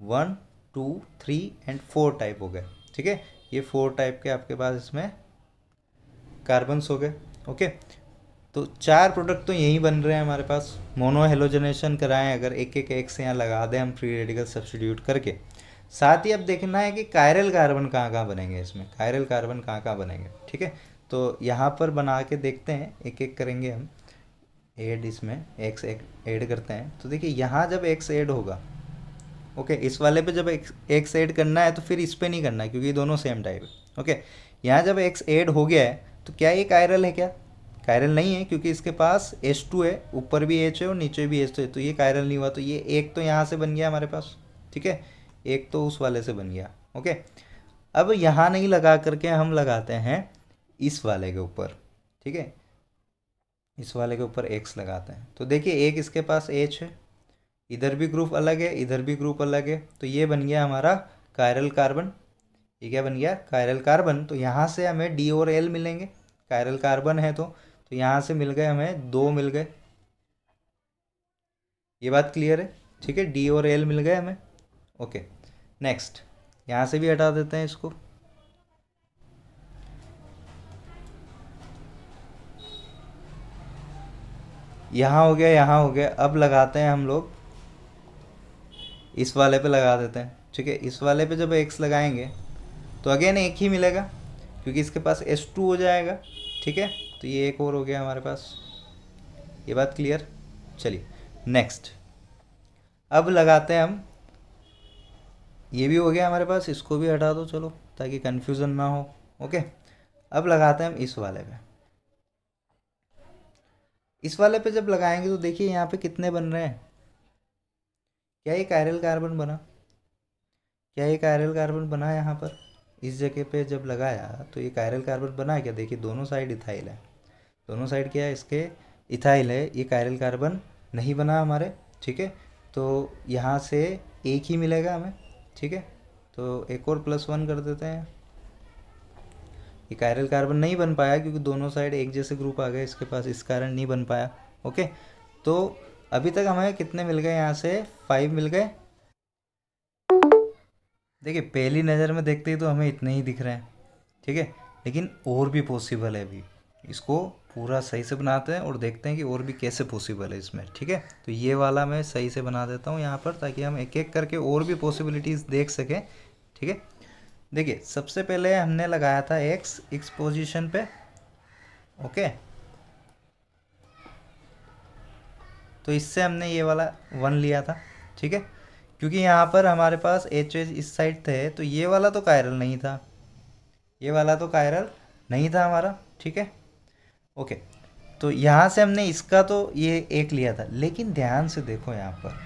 1 2 3 एंड 4 टाइप हो गए। ठीक है, ये 4 टाइप के आपके पास इसमें कार्बन्स हो गए। ओके, तो 4 प्रोडक्ट तो यही बन रहे हैं हमारे पास। मोनो हेलोजनेशन कराएं अगर एक एक से यहाँ लगा दें हम फ्री रेडिकल सब्स्टिट्यूट करके, साथ ही अब देखना है कि कायरल कार्बन कहाँ कहाँ बनेंगे, इसमें कायरल कार्बन कहाँ कहाँ बनेंगे। ठीक है, तो यहाँ पर बना के देखते हैं, एक एक करेंगे हम ऐड, इसमें एक्स ऐड करते हैं। तो देखिए यहाँ जब एक्स ऐड होगा, ओके, इस वाले पे जब एक्स ऐड करना है तो फिर इस पे नहीं करना है क्योंकि दोनों सेम टाइप है। ओके, यहाँ जब एक्स ऐड हो गया है तो क्या ये कायरल है? क्या कायरल नहीं है, क्योंकि इसके पास H2 है, ऊपर भी H है और नीचे भी H है, तो ये कायरल नहीं हुआ। तो ये एक तो यहाँ से बन गया हमारे पास, ठीक है, एक तो उस वाले से बन गया। ओके, अब यहाँ नहीं लगा करके हम लगाते हैं इस वाले के ऊपर, ठीक है, इस वाले के ऊपर एक्स लगाते हैं। तो देखिए एक इसके पास H है, इधर भी ग्रुप अलग है, इधर भी ग्रुप अलग है, तो ये बन गया हमारा कायरल कार्बन। ये क्या बन गया? Chiral carbon. तो यहाँ से हमें डी और एल मिलेंगे, कायरल कार्बन है तो यहाँ से मिल गए हमें, दो मिल गए। ये बात क्लियर है? ठीक है, डी और एल मिल गए हमें। ओके, नेक्स्ट यहाँ से भी हटा देते हैं इसको। यहाँ हो गया, यहाँ हो गया। अब लगाते हैं हम लोग इस वाले पे लगा देते हैं। ठीक है, इस वाले पे जब एक्स लगाएंगे तो अगेन एक ही मिलेगा क्योंकि इसके पास H2 हो जाएगा। ठीक है, तो ये एक और हो गया हमारे पास। ये बात क्लियर? चलिए नेक्स्ट, अब लगाते हैं हम, ये भी हो गया हमारे पास, इसको भी हटा दो चलो ताकि कन्फ्यूज़न ना हो। ओके, अब लगाते हैं हम इस वाले पे। इस वाले पे जब लगाएंगे तो देखिए यहाँ पे कितने बन रहे हैं। क्या ये कायरल कार्बन बना? क्या ये कायरल कार्बन बना? यहाँ पर इस जगह पे जब लगाया तो ये कायरल कार्बन बना क्या? देखिए दोनों साइड इथाइल है, दोनों साइड क्या है इसके? इथाइल है। ये कायरल कार्बन नहीं बना हमारे। ठीक है, तो यहाँ से एक ही मिलेगा हमें। ठीक है, तो एक और +1 कर देते हैं। ये कायरल कार्बन नहीं बन पाया क्योंकि दोनों साइड एक जैसे ग्रुप आ गए इसके पास, इस कारण नहीं बन पाया। ओके, तो अभी तक हमें कितने मिल गए? यहाँ से 5 मिल गए। देखिए पहली नज़र में देखते ही तो हमें इतने ही दिख रहे हैं, ठीक है, लेकिन और भी पॉसिबल है। अभी इसको पूरा सही से बनाते हैं और देखते हैं कि और भी कैसे पॉसिबल है इसमें। ठीक है, तो ये वाला मैं सही से बना देता हूँ यहाँ पर ताकि हम एक एक करके और भी पॉसिबिलिटीज़ देख सकें। ठीक है, देखिए सबसे पहले हमने लगाया था एक्स पोजीशन पे। ओके, तो इससे हमने ये वाला 1 लिया था। ठीक है, क्योंकि यहाँ पर हमारे पास एच इस साइड थे तो ये वाला तो कायरल नहीं था, ये वाला तो कायरल नहीं था हमारा। ठीक है, ओके, तो यहाँ से हमने इसका तो ये एक लिया था, लेकिन ध्यान से देखो यहाँ पर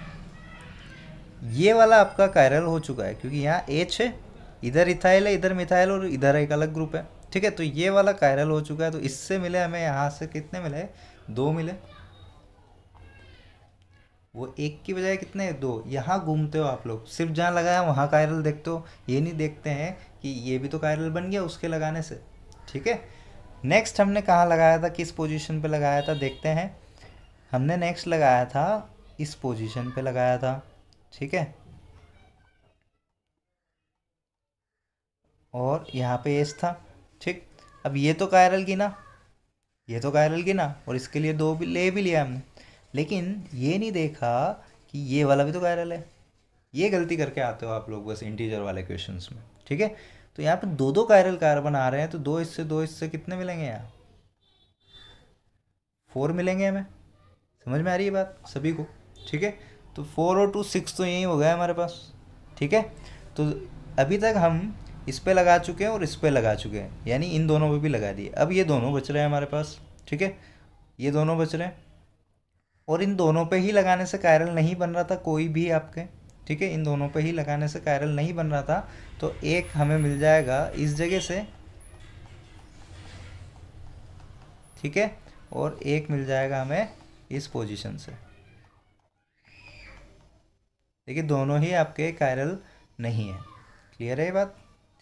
ये वाला आपका कायरल हो चुका है क्योंकि यहाँ एच है, इधर इथाइल है, इधर मिथाइल और इधर एक अलग ग्रुप है। ठीक है, तो ये वाला कायरल हो चुका है। तो इससे मिले हमें, यहाँ से कितने मिले? 2 मिले। वो एक की बजाय कितने? 2। यहाँ घूमते हो आप लोग, सिर्फ जहाँ लगाया वहाँ कायरल देखते हो, ये नहीं देखते हैं कि ये भी तो कायरल बन गया उसके लगाने से। ठीक है, नेक्स्ट हमने कहाँ लगाया था, किस पोजीशन पे लगाया था देखते हैं। हमने नेक्स्ट लगाया था इस पोजीशन पे लगाया था। ठीक है, और यहाँ पे एस था। ठीक, अब ये तो कायरल गिना, ये तो कायरल गिना और इसके लिए 2 भी ले भी लिया हमने, लेकिन ये नहीं देखा कि ये वाला भी तो कायरल है। ये गलती करके आते हो आप लोग बस इंटीजर वाले क्वेश्चंस में। ठीक है, तो यहाँ पे दो दो कायरल कार्बन आ रहे हैं तो दो इससे कितने मिलेंगे? यहाँ 4 मिलेंगे हमें। समझ में आ रही है बात सभी को? ठीक है, तो 4 और 2 6 तो यही हो गया हमारे पास। ठीक है, तो अभी तक हम इस पे लगा चुके हैं और इस पे लगा चुके हैं, यानी इन दोनों पे भी लगा दिए। अब ये दोनों बच रहे हैं हमारे पास। ठीक है, ये दोनों बच रहे हैं और इन दोनों पे ही लगाने से कायरल नहीं बन रहा था कोई भी आपके। ठीक है, इन दोनों पे ही लगाने से कायरल नहीं बन रहा था, तो एक हमें मिल जाएगा इस जगह से। ठीक है, और एक मिल जाएगा हमें इस पोजीशन से। देखिए दोनों ही आपके कायरल नहीं है। क्लियर है ये बात?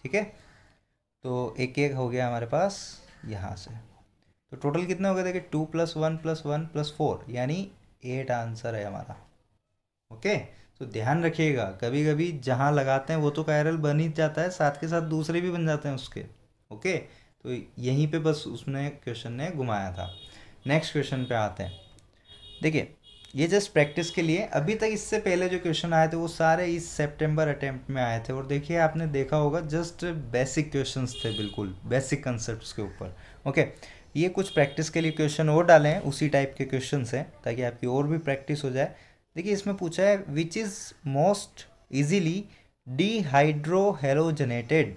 ठीक है, तो एक एक हो गया हमारे पास यहाँ से। तो टोटल कितने हो गए? देखिए 2 + 1 + 1 + 4 यानी 8 आंसर है हमारा। ओके, तो ध्यान रखिएगा कभी कभी जहाँ लगाते हैं वो तो कायरल बन ही जाता है, साथ के साथ दूसरे भी बन जाते हैं उसके। ओके, तो यहीं पे बस उसने क्वेश्चन ने घुमाया था। नेक्स्ट क्वेश्चन पे आते हैं। देखिए ये जस्ट प्रैक्टिस के लिए। अभी तक इससे पहले जो क्वेश्चन आए थे वो सारे इस सितंबर अटेम्प्ट में आए थे, और देखिए आपने देखा होगा जस्ट बेसिक क्वेश्चंस थे, बिल्कुल बेसिक कंसेप्ट्स के ऊपर। ओके, ये कुछ प्रैक्टिस के लिए क्वेश्चन और डाले हैं, उसी टाइप के क्वेश्चंस हैं ताकि आपकी और भी प्रैक्टिस हो जाए। देखिए इसमें पूछा है which is most easily dehydrohalogenated.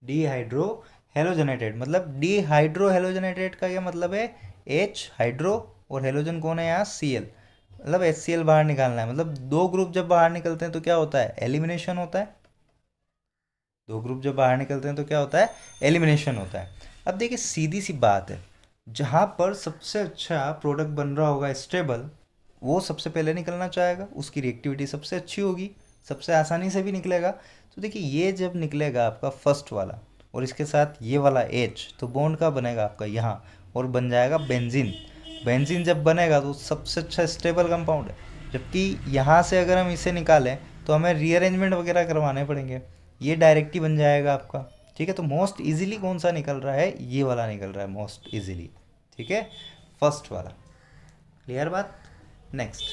Dehydrohalogenated मतलब डिहाइड्रो हेलोजनेटेड का क्या मतलब है, एच हाइड्रो और हेलोजन कौन है यहाँ, सी एल, मतलब एच सी एल बाहर निकालना है। मतलब दो ग्रुप जब बाहर निकलते हैं तो क्या होता है, एलिमिनेशन होता है। दो ग्रुप जब बाहर निकलते हैं तो क्या होता है, एलिमिनेशन होता है। अब देखिए सीधी सी बात है, जहाँ पर सबसे अच्छा प्रोडक्ट बन रहा होगा स्टेबल, वो सबसे पहले निकलना चाहेगा, उसकी रिएक्टिविटी सबसे अच्छी होगी, सबसे आसानी से भी निकलेगा। तो देखिए ये जब निकलेगा आपका फर्स्ट वाला और इसके साथ ये वाला एच, तो बॉन्ड का बनेगा आपका यहाँ और बन जाएगा बेंजीन। बेंजीन जब बनेगा तो सबसे अच्छा स्टेबल कंपाउंड है। जबकि यहाँ से अगर हम इसे निकालें तो हमें रीअरेंजमेंट वगैरह करवाने पड़ेंगे, ये डायरेक्ट ही बन जाएगा आपका। ठीक है, तो मोस्ट इजीली कौन सा निकल रहा है, ये वाला निकल रहा है मोस्ट इजीली। ठीक है, फर्स्ट वाला। क्लियर बात। Next,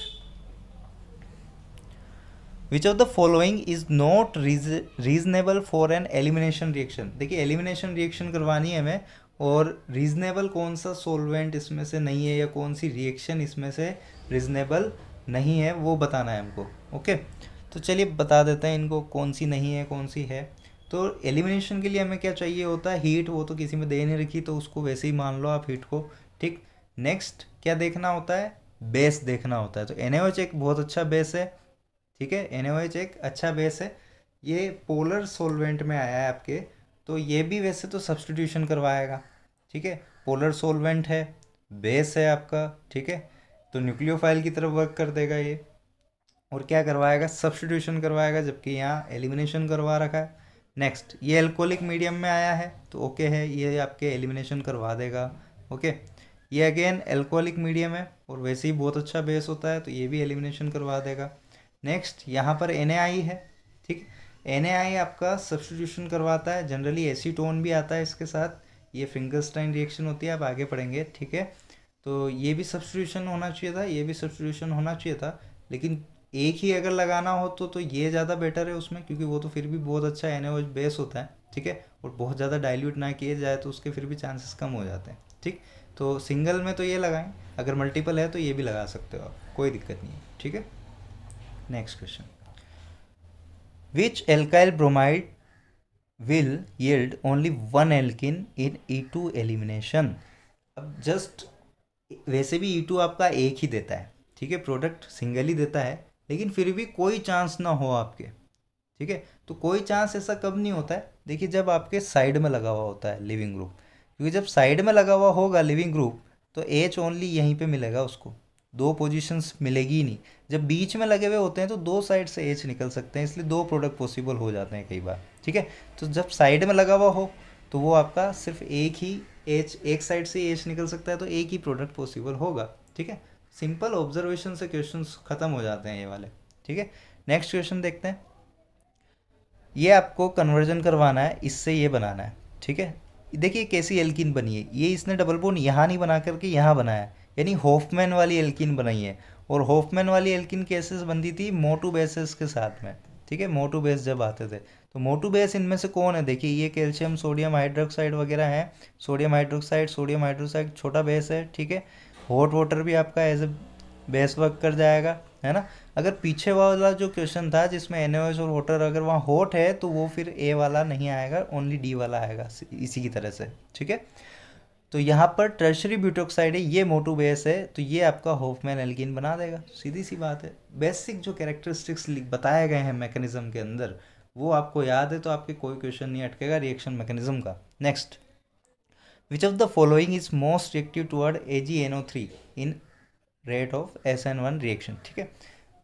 which of the following is not reasonable for an elimination reaction. देखिए एलिमिनेशन रिएक्शन करवानी है हमें, और रीजनेबल कौन सा सोलवेंट इसमें से नहीं है या कौन सी रिएक्शन इसमें से रीजनेबल नहीं है वो बताना है हमको। ओके, तो चलिए बता देते हैं इनको कौन सी नहीं है कौन सी है। तो एलिमिनेशन के लिए हमें क्या चाहिए होता है, हीट। वो तो किसी में दे नहीं रखी तो उसको वैसे ही मान लो आप हीट को। ठीक, नेक्स्ट क्या देखना होता है, बेस देखना होता है। तो NaOH एक बहुत अच्छा बेस है। ठीक है, NaOH एक अच्छा बेस है, ये पोलर सोलवेंट में आया है आपके, तो ये भी वैसे तो सब्सटीट्यूशन करवाएगा। ठीक है, पोलर सोलवेंट है, बेस है आपका। ठीक है, तो न्यूक्लियोफाइल की तरफ वर्क कर देगा ये, और क्या करवाएगा, सब्सटीट्यूशन करवाएगा, जबकि यहाँ एलिमिनेशन करवा रखा है। नेक्स्ट, ये एल्कोहलिक मीडियम में आया है तो ओके है, ये आपके एलिमिनेशन करवा देगा। ओके, ये अगेन एल्कोहलिक मीडियम है और वैसे ही बहुत अच्छा बेस होता है, तो ये भी एलिमिनेशन करवा देगा। नेक्स्ट, यहाँ पर NaI है। ठीक, NaI आपका सब्सटीट्यूशन करवाता है, जनरली एसीटोन भी आता है इसके साथ, ये फिंगरस्टाइन रिएक्शन होती है, आप आगे पढ़ेंगे। ठीक है, तो ये भी सब्सटीट्यूशन होना चाहिए था, ये भी सब्सटीट्यूशन होना चाहिए था, लेकिन एक ही अगर लगाना हो तो ये ज़्यादा बेटर है उसमें, क्योंकि वो तो फिर भी बहुत अच्छा NaOH बेस होता है। ठीक है, और बहुत ज़्यादा डाइल्यूट ना किए जाए तो उसके फिर भी चांसेस कम हो जाते हैं। ठीक, तो सिंगल में तो ये लगाएं, अगर मल्टीपल है तो ये भी लगा सकते हो आप, कोई दिक्कत नहीं है। ठीक है, next question, which alkyl bromide will yield only one alkene in E2 elimination. अब जस्ट वैसे भी E2 आपका एक ही देता है, ठीक है, प्रोडक्ट सिंगल ही देता है, लेकिन फिर भी कोई चांस ना हो आपके। ठीक है, तो कोई चांस ऐसा कब नहीं होता है, देखिए जब आपके साइड में लगा हुआ होता है लिविंग ग्रुप, क्योंकि जब साइड में लगा हुआ होगा लिविंग ग्रुप तो H ओनली यहीं पे मिलेगा उसको, दो पोजीशंस मिलेगी ही नहीं। जब बीच में लगे हुए होते हैं तो दो साइड से H निकल सकते हैं, इसलिए दो प्रोडक्ट पॉसिबल हो जाते हैं कई बार। ठीक है, तो जब साइड में लगा हुआ हो तो वो आपका सिर्फ एक ही H, एक साइड से H निकल सकता है, तो एक ही प्रोडक्ट पॉसिबल होगा। ठीक है, सिंपल ऑब्जर्वेशन से क्वेश्चंस खत्म हो जाते हैं ये वाले। ठीक है, नेक्स्ट क्वेश्चन देखते हैं। ये आपको कन्वर्जन करवाना है, इससे ये बनाना है। ठीक है, देखिए कैसी एल्कीन बनी है, ये इसने डबल बॉन्ड यहाँ नहीं बना करके यहाँ बनाया है, यानी हॉफमैन वाली एल्कीन बनाई है। और हॉफमैन वाली एल्कीन कैसे बनती थी, मोटू बेसेस के साथ में। ठीक है, मोटू बेस जब आते थे, तो मोटू बेस इनमें से कौन है, देखिए ये कैल्शियम सोडियम हाइड्रोक्साइड वगैरह है। सोडियम हाइड्रोक्साइड छोटा बेस है। ठीक है, हॉट वाटर भी आपका एज ए बेस वर्क कर जाएगा, है ना। अगर पीछे वाला जो क्वेश्चन था जिसमें NaOH और वाटर अगर वहाँ हॉट है तो वो फिर A वाला नहीं आएगा, ओनली D वाला आएगा, इसी की तरह से। ठीक है, तो यहाँ पर टर्शरी ब्यूटोक्साइड है, ये मोटू बेस है, तो ये आपका हॉफमैन एल्कीन बना देगा, सीधी सी बात है। बेसिक जो कैरेक्टरिस्टिक्स बताए गए हैं मैकेनिज्म के अंदर वो आपको याद है तो आपके कोई क्वेश्चन नहीं अटकेगा रिएक्शन मैकेनिज्म का। Next, which of the following is most reactive toward AgNO3 in rate of SN1 reaction. ठीक है,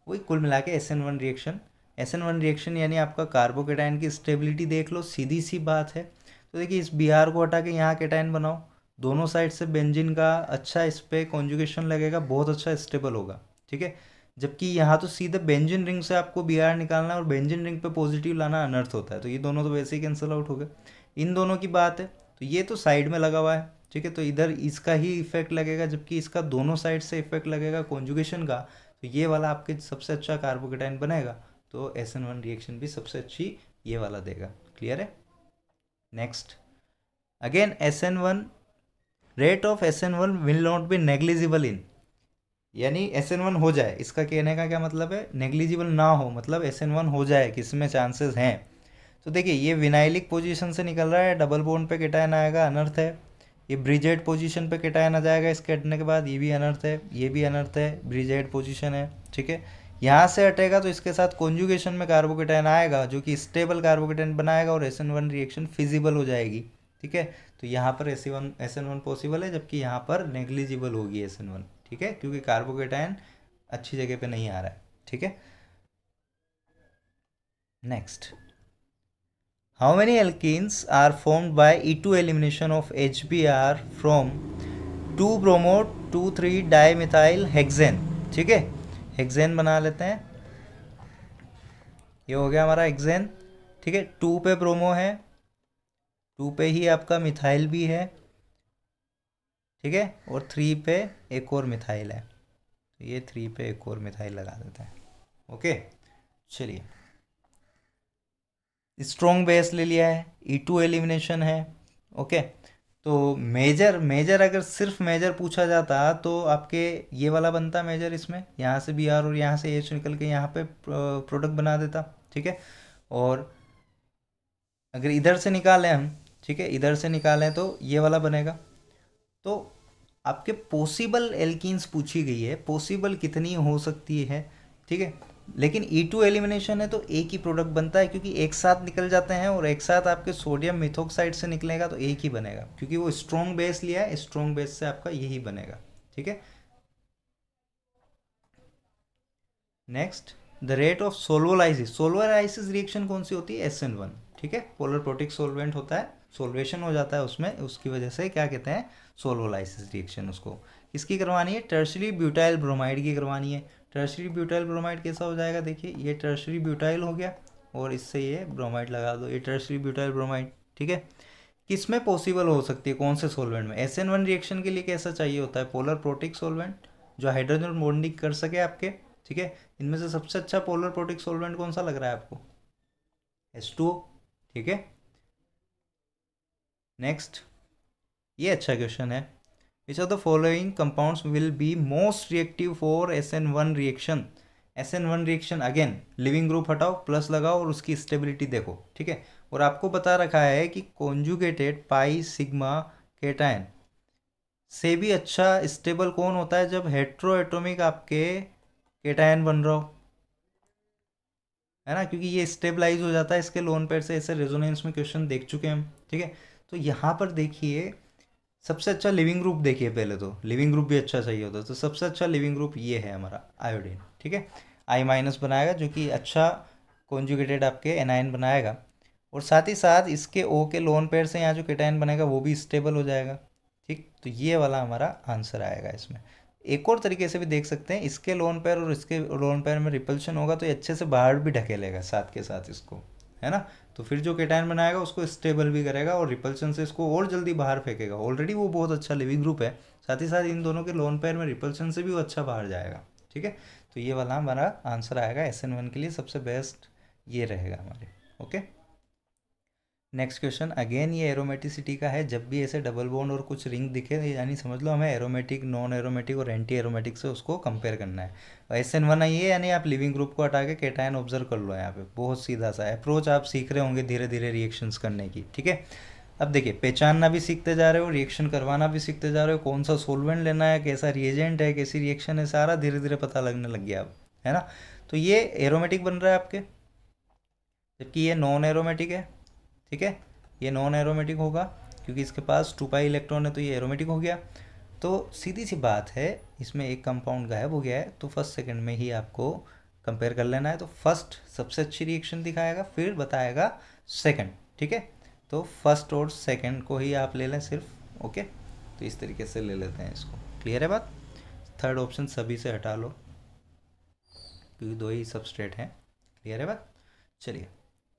वही कुल मिला के SN1 रिएक्शन यानी आपका कार्बोकेटाइन की स्टेबिलिटी देख लो, सीधी सी बात है। तो देखिए इस Br को हटा के यहाँ केटाइन बनाओ, दोनों साइड से बेंजीन का अच्छा इस पर कॉन्जुगेशन लगेगा, बहुत अच्छा स्टेबल होगा। ठीक है, जबकि यहाँ तो सीधे बेंजीन रिंग से आपको Br निकालना है और बेंजीन रिंग पे पॉजिटिव लाना अनर्थ होता है, तो ये दोनों तो वैसे ही कैंसिल आउट हो गए। इन दोनों की बात है, तो ये तो साइड में लगा हुआ है, ठीक है। तो इधर इसका ही इफेक्ट लगेगा, जबकि इसका दोनों साइड से इफेक्ट लगेगा कॉन्जुगेशन का, तो ये वाला आपके सबसे अच्छा कार्बोकेटाइन बनेगा। तो SN1 रिएक्शन भी सबसे अच्छी ये वाला देगा। क्लियर है। Next, again SN1, rate of SN1 will not be negligible in, यानी SN1 हो जाए, इसका कहने का क्या मतलब है, नेग्लिजिबल ना हो, मतलब SN1 हो जाए, किसमें चांसेस हैं। तो देखिए ये विनाइलिक पोजीशन से निकल रहा है, डबल बॉन्ड पे केटायन आएगा, अनर्थ है। ये ब्रिजेड पोजीशन पे केटायन आ जाएगा इसके हटने के बाद, ये भी अनर्थ है, ये भी अनर्थ है, ब्रिजेड पोजीशन है, ठीक है। यहाँ से हटेगा तो इसके साथ कॉन्जुगेशन में कार्बोकेटायन आएगा जो कि स्टेबल कार्बोकेटायन बनाएगा और SN1 रिएक्शन फिजिबल हो जाएगी, ठीक है। तो यहाँ पर SN1 पॉसिबल है, जबकि यहाँ पर नेग्लिजिबल होगी SN1, ठीक है, क्योंकि कार्बोकेटायन अच्छी जगह पे नहीं आ रहा है, ठीक है। Next, how many alkenes are formed by E2 elimination of HBr from 2 bromo 2,3 dimethyl hexane, ठीक है। हेक्सेन बना लेते हैं, ये हो गया हमारा हेक्सेन, ठीक है। 2 पे ब्रोमो है, 2 पे ही आपका मिथाइल भी है, ठीक है, और 3 पे एक और मिथाइल है, तो ये 3 पे एक और मिथाइल लगा देते हैं। ओके, चलिए, स्ट्रॉन्ग बेस ले लिया है, E2 एलिमिनेशन है। ओके, तो मेजर अगर सिर्फ मेजर पूछा जाता तो आपके ये वाला बनता मेजर, इसमें यहाँ से Br और यहाँ से H निकल के यहाँ पे प्रोडक्ट बना देता, ठीक है। और अगर इधर से निकालें हम, ठीक है, इधर से निकालें तो ये वाला बनेगा। तो आपके पॉसिबल एल्कीन्स पूछी गई है, पॉसिबल कितनी हो सकती है, ठीक है। लेकिन E2 एलिमिनेशन है तो एक ही प्रोडक्ट बनता है, क्योंकि एक साथ निकल जाते हैं, और एक साथ आपके सोडियम मिथोक्साइड से निकलेगा तो एक ही बनेगा, क्योंकि वो स्ट्रॉन्ग बेस लिया है, स्ट्रॉन्ग बेस से आपका यही बनेगा, ठीक है। Next, the rate of solvolysis reaction कौन सी होती है, SN1, ठीक है। पोलर प्रोटिक सोलवेंट होता है, सोल्वेशन हो जाता है उसमें, उसकी वजह से क्या कहते हैं, सोल्वोलाइसिस रिएक्शन। उसको किसकी करवानी है, टर्शरी ब्यूटाइल ब्रोमाइड की करवानी है। टर्शरी ब्यूटाइल ब्रोमाइड कैसा हो जाएगा, देखिए ये टर्शरी ब्यूटाइल हो गया और इससे ये ब्रोमाइड लगा दो, ये टर्शरी ब्यूटाइल ब्रोमाइड, ठीक है। किस में पॉसिबल हो सकती है, कौन से सोलवेंट में, SN1 रिएक्शन के लिए कैसा चाहिए होता है, पोलर प्रोटिक सोलवेंट जो हाइड्रोजन बॉन्डिंग कर सके आपके, ठीक है। इनमें से सबसे अच्छा पोलर प्रोटिक सोलवेंट कौन सा लग रहा है आपको, H2O, ठीक है। नेक्स्ट, ये अच्छा क्वेश्चन है, विच of the following compounds will be most reactive for SN1 reaction. SN1 reaction, again leaving group हटाओ, प्लस लगाओ और उसकी स्टेबिलिटी देखो, ठीक है। और आपको बता रखा है कि कॉन्जुगेटेड पाई सिग्मा केटायन से भी अच्छा स्टेबल कौन होता है, जब हेट्रो एटॉमिक आपके केटायन बन रहा हो, है ना, क्योंकि ये स्टेबलाइज हो जाता है इसके लोन पेयर से, ऐसे रेजोनेंस में क्वेश्चन देख चुके हैं हम, ठीक है। तो यहाँ पर देखिए सबसे अच्छा लिविंग ग्रुप, देखिए पहले तो लिविंग ग्रुप भी अच्छा चाहिए होता है, तो सबसे अच्छा लिविंग ग्रुप ये है हमारा आयोडीन, ठीक है। I- बनाएगा जो कि अच्छा कॉन्जुगेटेड आपके एनायन बनाएगा, और साथ ही साथ इसके O के लोन पेयर से यहाँ जो केटायन बनेगा वो भी स्टेबल हो जाएगा, ठीक। तो ये वाला हमारा आंसर आएगा इसमें। एक और तरीके से भी देख सकते हैं, इसके लोन पेयर और इसके लोन पेयर में रिपल्शन होगा तो ये अच्छे से बाहर भी ढकेलेगा साथ के साथ इसको, है ना। तो फिर जो केटायन बनाएगा उसको स्टेबल भी करेगा और रिपल्शन से इसको और जल्दी बाहर फेंकेगा, ऑलरेडी वो बहुत अच्छा लिविंग ग्रुप है, साथ ही साथ इन दोनों के लोन पेयर में रिपल्शन से भी वो अच्छा बाहर जाएगा, ठीक है। तो ये वाला हमारा आंसर आएगा SN1 के लिए, सबसे बेस्ट ये रहेगा हमारे। ओके, नेक्स्ट क्वेश्चन, अगेन ये एरोमेटिसिटी का है, जब भी ऐसे डबल बॉन्ड और कुछ रिंग दिखे यानी समझ लो हमें एरोमेटिक, नॉन एरोमेटिक और एंटी एरोमेटिक से उसको कंपेयर करना है। SN1 आई है, यानी आप लिविंग ग्रुप को हटा के केटायन ऑब्जर्व कर लो, यहाँ पे बहुत सीधा सा अप्रोच आप सीख रहे होंगे धीरे धीरे रिएक्शंस करने की, ठीक है। अब देखिए पहचानना भी सीखते जा रहे हो, रिएक्शन करवाना भी सीखते जा रहे हो, कौन सा सोलवेंट लेना है, कैसा रिएजेंट है, कैसी रिएक्शन है, सारा धीरे धीरे पता लगने लग गया अब, है ना। तो ये एरोमेटिक बन रहा है आपके, जबकि ये नॉन एरोमेटिक है, ठीक है। ये नॉन एरोमेटिक होगा क्योंकि इसके पास 2 पाई इलेक्ट्रॉन है, तो ये एरोमेटिक हो गया। तो सीधी सी बात है, इसमें एक कंपाउंड गायब हो गया है, तो फर्स्ट सेकंड में ही आपको कंपेयर कर लेना है। तो फर्स्ट सबसे अच्छी रिएक्शन दिखाएगा, फिर बताएगा सेकंड, ठीक है। तो फर्स्ट और सेकंड को ही आप ले लें सिर्फ, ओके। तो इस तरीके से ले लेते हैं इसको, क्लियर है बात। थर्ड ऑप्शन सभी से हटा लो क्योंकि 2 ही सबस्ट्रेट हैं, क्लियर है बात। चलिए,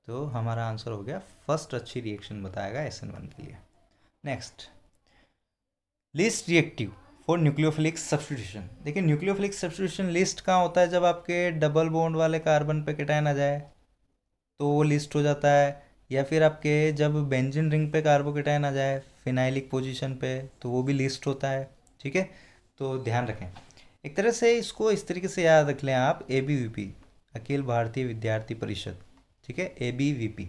तो हमारा आंसर हो गया फर्स्ट अच्छी रिएक्शन बताएगा SN1 के लिए। Next, least reactive for nucleophilic substitution. देखिए न्यूक्लियोफिलिक सब्स्टिट्यूशन लिस्ट कहाँ होता है, जब आपके डबल बॉन्ड वाले कार्बन पे केटायन आ जाए तो वो लिस्ट हो जाता है, या फिर आपके जब बेंजीन रिंग पे कार्बोकेटायन आ जाए फिनाइलिक पोजीशन पे तो वो भी लिस्ट होता है। ठीक है, तो ध्यान रखें। एक तरह से इसको इस तरीके से याद रख लें आप, ABVP, अखिल भारतीय विद्यार्थी परिषद। ठीक है, ABVP।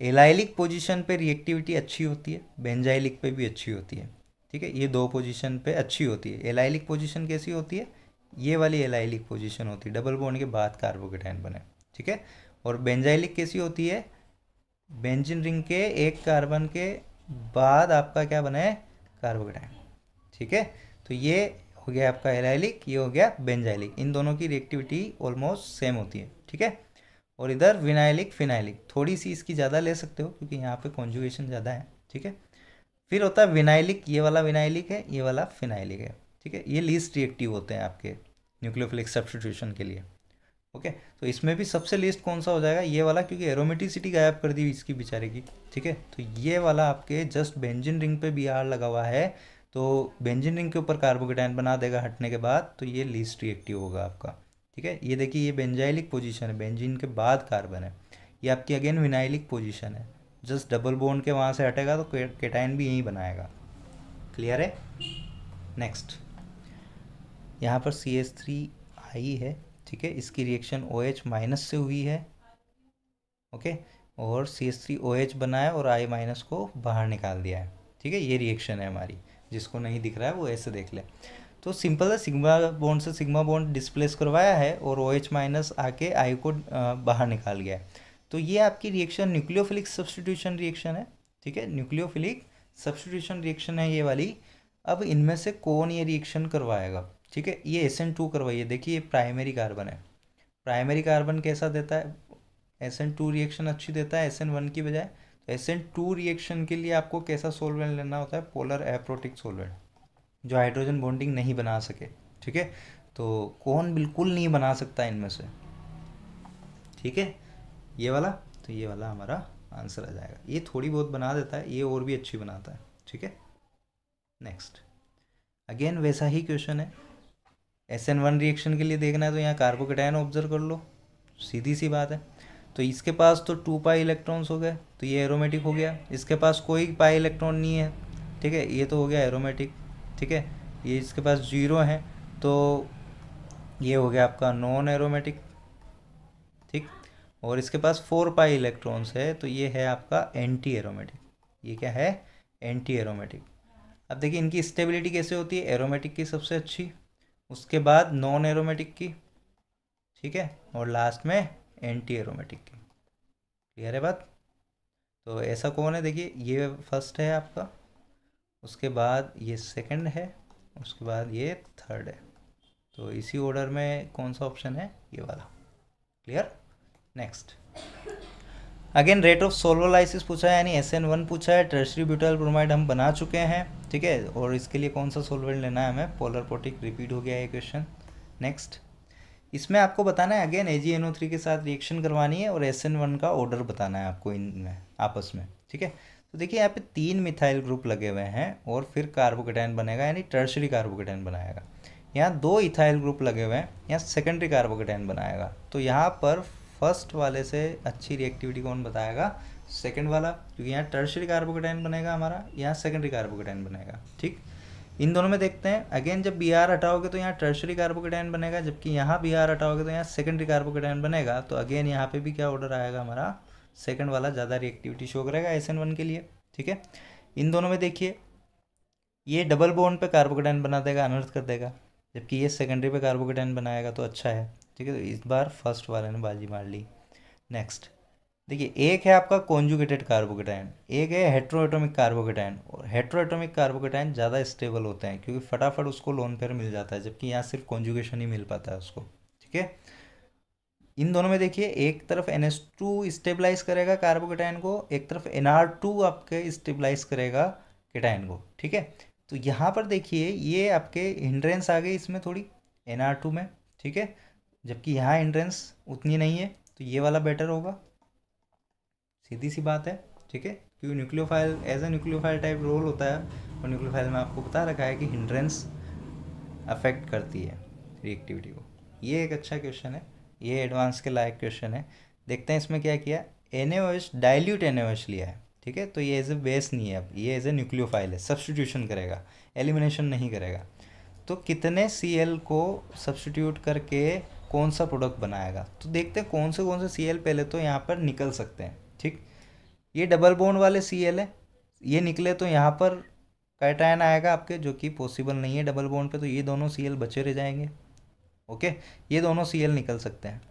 एलाइलिक पोजीशन पे रिएक्टिविटी अच्छी होती है, बेंजाइलिक पे भी अच्छी होती है। ठीक है, ये दो पोजीशन पे अच्छी होती है। एलाइलिक पोजीशन कैसी होती है, ये वाली एलाइलिक पोजीशन होती है, डबल बॉन्ड के बाद कार्बोकेटायन बने। ठीक है, और बेंजाइलिक कैसी होती है, बेंजीन रिंग के एक कार्बन के बाद आपका क्या बना है, कार्बोकेटायन। ठीक है, तो ये हो गया आपका एलाइलिक, ये हो गया बेंजाइलिक। इन दोनों की रिएक्टिविटी ऑलमोस्ट सेम होती है। ठीक है, और इधर विनाइलिक फिनाइलिक, थोड़ी सी इसकी ज़्यादा ले सकते हो क्योंकि यहाँ पे कॉन्जुगेशन ज़्यादा है। ठीक है, फिर होता है विनाइलिक, ये वाला विनाइलिक है, ये वाला फिनाइलिक है। ठीक है, ये लीस्ट रिएक्टिव होते हैं आपके न्यूक्लियोफिलिक सब्स्टिट्यूशन के लिए। ओके, तो इसमें भी सबसे लीस्ट कौन सा हो जाएगा, ये वाला, क्योंकि एरोमेटिसिटी गायब कर दी इसकी बेचारे की। ठीक है, तो ये वाला आपके जस्ट बेंजीन रिंग पे BR लगा हुआ है, तो बेंजीन रिंग के ऊपर कार्बोकेटायन बना देगा हटने के बाद, तो ये लीस्ट रिएक्टिव होगा आपका। ठीक है, ये देखिए ये बेंजाइलिक पोजीशन है, बेंजीन के बाद कार्बन है। ये आपकी अगेन विनाइलिक पोजीशन है, जस्ट डबल बॉन्ड के वहाँ से हटेगा तो केटायन भी यहीं बनाएगा। क्लियर है। नेक्स्ट, यहाँ पर CH3 है। ठीक है, इसकी रिएक्शन OH माइनस से हुई है। ओके, और CH3OH बना है और I माइनस को बाहर निकाल दिया है। ठीक है, ये रिएक्शन है हमारी, जिसको नहीं दिख रहा है वो ऐसे देख ले। तो सिंपल है, सिग्मा बॉन्ड से सिग्मा बॉन्ड डिस्प्लेस करवाया है और OH माइनस आके I को बाहर निकाल गया है। तो ये आपकी रिएक्शन न्यूक्लियोफिलिक सब्स्टिट्यूशन रिएक्शन है। ठीक है, न्यूक्लियोफिलिक सब्स्टिट्यूशन रिएक्शन है ये वाली। अब इनमें से कौन ये रिएक्शन करवाएगा। ठीक है, ये SN2 करवाइए। देखिए ये प्राइमरी कार्बन है, प्राइमरी कार्बन कैसा देता है, SN2 रिएक्शन अच्छी देता है SN1 की बजाय। तो SN2 रिएक्शन के लिए आपको कैसा सोलवेंट लेना होता है, पोलर एप्रोटिक सोलवेंट, जो हाइड्रोजन बॉन्डिंग नहीं बना सके। ठीक है, तो कौन बिल्कुल नहीं बना सकता इनमें से, ठीक है, ये वाला। तो ये वाला हमारा आंसर आ जाएगा। ये थोड़ी बहुत बना देता है, ये और भी अच्छी बनाता है। ठीक है, नेक्स्ट, अगेन वैसा ही क्वेश्चन है। SN1 रिएक्शन के लिए देखना है तो यहाँ कार्बोकेटायन ऑब्जर्व कर लो, सीधी सी बात है। तो इसके पास तो 2 पाई इलेक्ट्रॉन्स हो गए, तो ये एरोमेटिक हो गया। इसके पास कोई पाई इलेक्ट्रॉन नहीं है। ठीक है, ये तो हो गया एरोमेटिक। ठीक है, ये इसके पास 0 है, तो ये हो गया आपका नॉन एरोमेटिक। ठीक, और इसके पास 4 पाई इलेक्ट्रॉन्स है, तो ये है आपका एंटी एरोमेटिक। ये क्या है, एंटी एरोमेटिक। अब देखिए इनकी स्टेबिलिटी कैसे होती है, एरोमेटिक की सबसे अच्छी, उसके बाद नॉन एरोमेटिक की। ठीक है, और लास्ट में एंटी एरोमेटिक की। क्लियर है बात। तो ऐसा कौन है, देखिए ये फर्स्ट है आपका, उसके बाद ये सेकंड है, उसके बाद ये थर्ड है। तो इसी ऑर्डर में कौन सा ऑप्शन है, ये वाला। Clear. Next, again rate of solvolysis पूछा है, यानी SN1 पूछा है। टर्शरी ब्यूटाइल ब्रोमाइड हम बना चुके हैं। ठीक है, और इसके लिए कौन सा सोलवेंट लेना है हमें, पोलर पोटिक। रिपीट हो गया ये क्वेश्चन। नेक्स्ट, इसमें आपको बताना है अगेन AgNO3 के साथ रिएक्शन करवानी है और SN1 का ऑर्डर बताना है आपको इनमें आपस में। ठीक है, तो देखिए यहाँ पे 3 मिथाइल ग्रुप लगे हुए हैं और फिर कार्बोकेटायन बनेगा, यानी टर्शरी कार्बोकेटायन बनाएगा। यहाँ 2 इथाइल ग्रुप लगे हुए हैं, यहाँ सेकेंडरी कार्बोकेटायन बनाएगा। तो यहाँ पर फर्स्ट वाले से अच्छी रिएक्टिविटी कौन बताएगा, सेकंड वाला, क्योंकि यहाँ टर्शरी कार्बोकेटायन बनेगा हमारा, यहाँ सेकेंडरी कार्बोकेटायन बनेगा। ठीक, इन दोनों में देखते हैं। अगेन जब BR हटाओगे तो यहाँ टर्शरी कार्बोकेटायन बनेगा, जबकि यहाँ BR हटाओगे तो यहाँ सेकेंडरी कार्बोकेटायन बनेगा। तो अगेन यहाँ पे भी क्या ऑर्डर आएगा हमारा, सेकंड वाला ज़्यादा रिएक्टिविटी शो करेगा SN1 के लिए। ठीक है, इन दोनों में देखिए ये डबल बॉन्ड पे कार्बोकेटायन बना देगा, अनर्थ कर देगा, जबकि ये सेकेंडरी पे कार्बोकेटायन बनाएगा, तो अच्छा है। ठीक है, तो इस बार फर्स्ट वाले ने बाजी मार ली। नेक्स्ट, देखिए एक है आपका कॉन्जुगेटेड कार्बोकेटायन, एक है हेट्रोएटॉमिक कार्बोकेटायन। और हेट्रोएटॉमिक कार्बोकेटायन ज़्यादा स्टेबल होते हैं क्योंकि फटाफट उसको लोन पेयर मिल जाता है, जबकि यहाँ सिर्फ कॉन्जुगेशन ही मिल पाता है उसको। ठीक है, इन दोनों में देखिए एक तरफ NH2 स्टेबलाइज करेगा कार्बोकेटायन को, एक तरफ NR2 आपके स्टेबलाइज करेगा केटायन को। ठीक है, तो यहाँ पर देखिए ये आपके हिंड्रेंस आ गई इसमें थोड़ी NR2 में। ठीक है, जबकि यहाँ हिंड्रेंस उतनी नहीं है, तो ये वाला बेटर होगा, सीधी सी बात है। ठीक है, क्योंकि nucleophile as a nucleophile type role होता है और न्यूक्लियोफाइल में आपको बता रखा है कि हिंड्रेंस अफेक्ट करती है रिएक्टिविटी को। ये एक अच्छा क्वेश्चन है, ये एडवांस के लायक क्वेश्चन है। देखते हैं इसमें क्या किया। NaOH डाइल्यूट NaOH लिया है, ठीक है, तो ये एज ए बेस नहीं है, अब ये एज ए न्यूक्लियोफाइल है, सब्सटीट्यूशन करेगा, एलिमिनेशन नहीं करेगा। तो कितने Cl को सब्सटीट्यूट करके कौन सा प्रोडक्ट बनाएगा, तो देखते हैं कौन से Cl पहले तो यहाँ पर निकल सकते हैं। ठीक, ये डबल बॉन्ड वाले Cl है, ये निकले तो यहाँ पर कैटायन आएगा आपके, जो कि पॉसिबल नहीं है डबल बॉन्ड पे, तो ये दोनों Cl बचे रह जाएंगे। ओके, ये दोनों Cl निकल सकते हैं,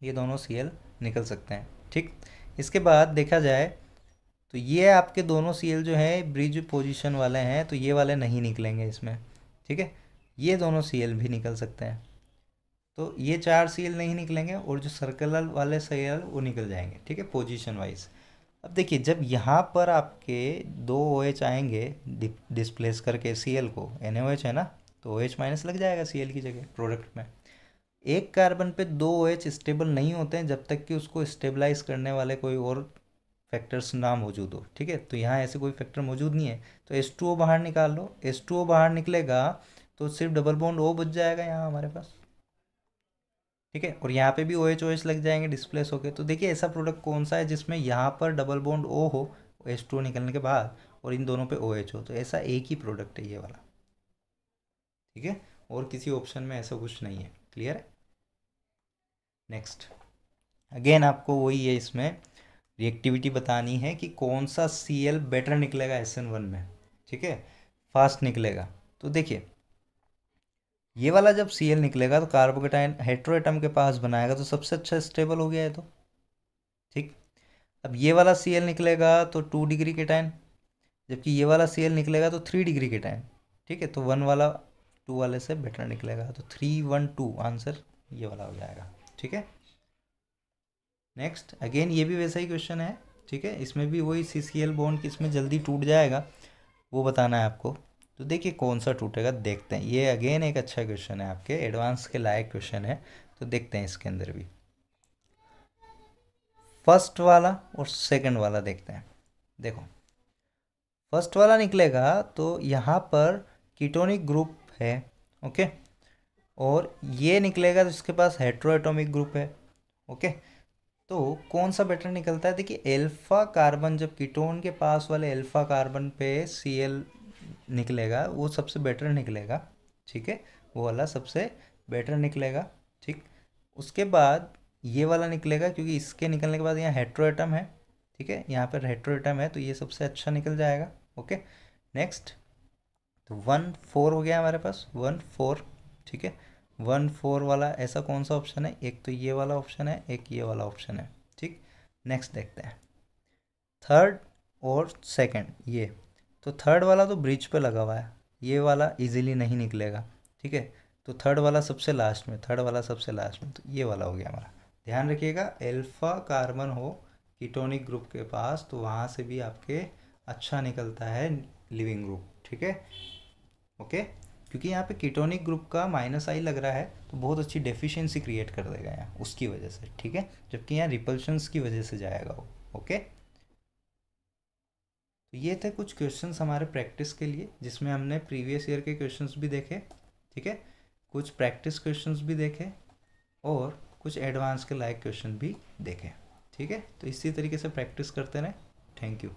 ये दोनों Cl निकल सकते हैं। ठीक, इसके बाद देखा जाए तो ये आपके दोनों Cl जो है ब्रिज पोजीशन वाले हैं, तो ये वाले नहीं निकलेंगे इसमें। ठीक है, ये दोनों Cl भी निकल सकते हैं, तो ये 4 Cl नहीं निकलेंगे, और जो सर्कुलर वाले Cl वो निकल जाएंगे। ठीक है, पोजीशन वाइज। अब देखिए, जब यहाँ पर आपके 2 OH आएंगे डिस्प्लेस करके Cl को, NaOH है ना, तो OH माइनस लग जाएगा Cl की जगह प्रोडक्ट में। एक कार्बन पे 2 OH स्टेबल नहीं होते हैं जब तक कि उसको स्टेबलाइज करने वाले कोई और फैक्टर्स ना मौजूद हो। ठीक है, तो यहाँ ऐसे कोई फैक्टर मौजूद नहीं है, तो H2O बाहर निकाल लो। H2O बाहर निकलेगा तो सिर्फ डबल बॉन्ड O बच जाएगा यहाँ हमारे पास। ठीक है, और यहाँ पे भी OH लग जाएंगे डिस्प्लेस होके। तो देखिए, ऐसा प्रोडक्ट कौन सा है जिसमें यहाँ पर डबल बॉन्ड O हो H2O निकलने के बाद, और इन दोनों पे OH हो, तो ऐसा एक ही प्रोडक्ट है ये वाला। ठीक है, और किसी ऑप्शन में ऐसा कुछ नहीं है। क्लियर है? नेक्स्ट, अगेन आपको वही है, इसमें रिएक्टिविटी बतानी है कि कौन सा Cl बेटर निकलेगा SN1 में। ठीक है, फास्ट निकलेगा। तो देखिए, ये वाला जब Cl निकलेगा तो कार्बोकेटाइन हेट्रोएटम के पास बनाएगा, तो सबसे अच्छा स्टेबल हो गया है तो। ठीक, अब ये वाला Cl निकलेगा तो 2 डिग्री केटाइन, जबकि ये वाला Cl निकलेगा तो 3 डिग्री केटाइन। ठीक है, तो 1 वाला 2 वाले से बेटर निकलेगा, तो 312 आंसर ये वाला हो जाएगा। ठीक है, नेक्स्ट, अगेन ये भी वैसा ही क्वेश्चन है। ठीक है, इसमें भी वही CCl बॉन्ड किसमें जल्दी टूट जाएगा वो बताना है आपको। तो देखिए कौन सा टूटेगा, देखते हैं। ये अगेन एक अच्छा क्वेश्चन है, आपके एडवांस के लायक क्वेश्चन है, तो देखते हैं इसके अंदर भी। फर्स्ट वाला और सेकंड वाला देखते हैं। देखो, फर्स्ट वाला निकलेगा तो यहाँ पर कीटोनिक ग्रुप है, ओके, और ये निकलेगा तो इसके पास हेट्रोएटॉमिक ग्रुप है। ओके, तो कौन सा बेटर निकलता है? देखिए, एल्फा कार्बन, जब कीटोन के पास वाले एल्फा कार्बन पे Cl निकलेगा वो सबसे बेटर निकलेगा। ठीक है, वो वाला सबसे बेटर निकलेगा। ठीक, उसके बाद ये वाला निकलेगा, क्योंकि इसके निकलने के बाद यहाँ हेट्रोएटम है। ठीक है, यहाँ पर हेट्रोएटम है, तो ये सबसे अच्छा निकल जाएगा। ओके, नेक्स्ट, तो 1 4 हो गया हमारे पास, 1 4। ठीक है, 1 4 वाला ऐसा कौन सा ऑप्शन है? एक तो ये वाला ऑप्शन है, एक ये वाला ऑप्शन है। ठीक, नेक्स्ट देखते हैं थर्ड और सेकंड। ये तो थर्ड वाला तो ब्रिज पे लगा हुआ है, ये वाला इजीली नहीं निकलेगा। ठीक है, तो थर्ड वाला सबसे लास्ट में, थर्ड वाला सबसे लास्ट में, तो ये वाला हो गया हमारा। ध्यान रखिएगा, एल्फा कार्बन हो कीटोनिक ग्रुप के पास, तो वहाँ से भी आपके अच्छा निकलता है लिविंग ग्रुप। ठीक है, ओके, क्योंकि यहाँ पे कीटोनिक ग्रुप का -I लग रहा है, तो बहुत अच्छी डेफिशिएंसी क्रिएट कर देगा यहाँ उसकी वजह से। ठीक है, जबकि यहाँ रिपल्शंस की वजह से जाएगा वो। ओके, तो ये थे कुछ क्वेश्चंस हमारे प्रैक्टिस के लिए, जिसमें हमने प्रीवियस ईयर के क्वेश्चंस भी देखे। ठीक है, कुछ प्रैक्टिस क्वेश्चंस भी देखे, और कुछ एडवांस के लायक क्वेश्चन भी देखे। ठीक है, तो इसी तरीके से प्रैक्टिस करते रहें। Thank you.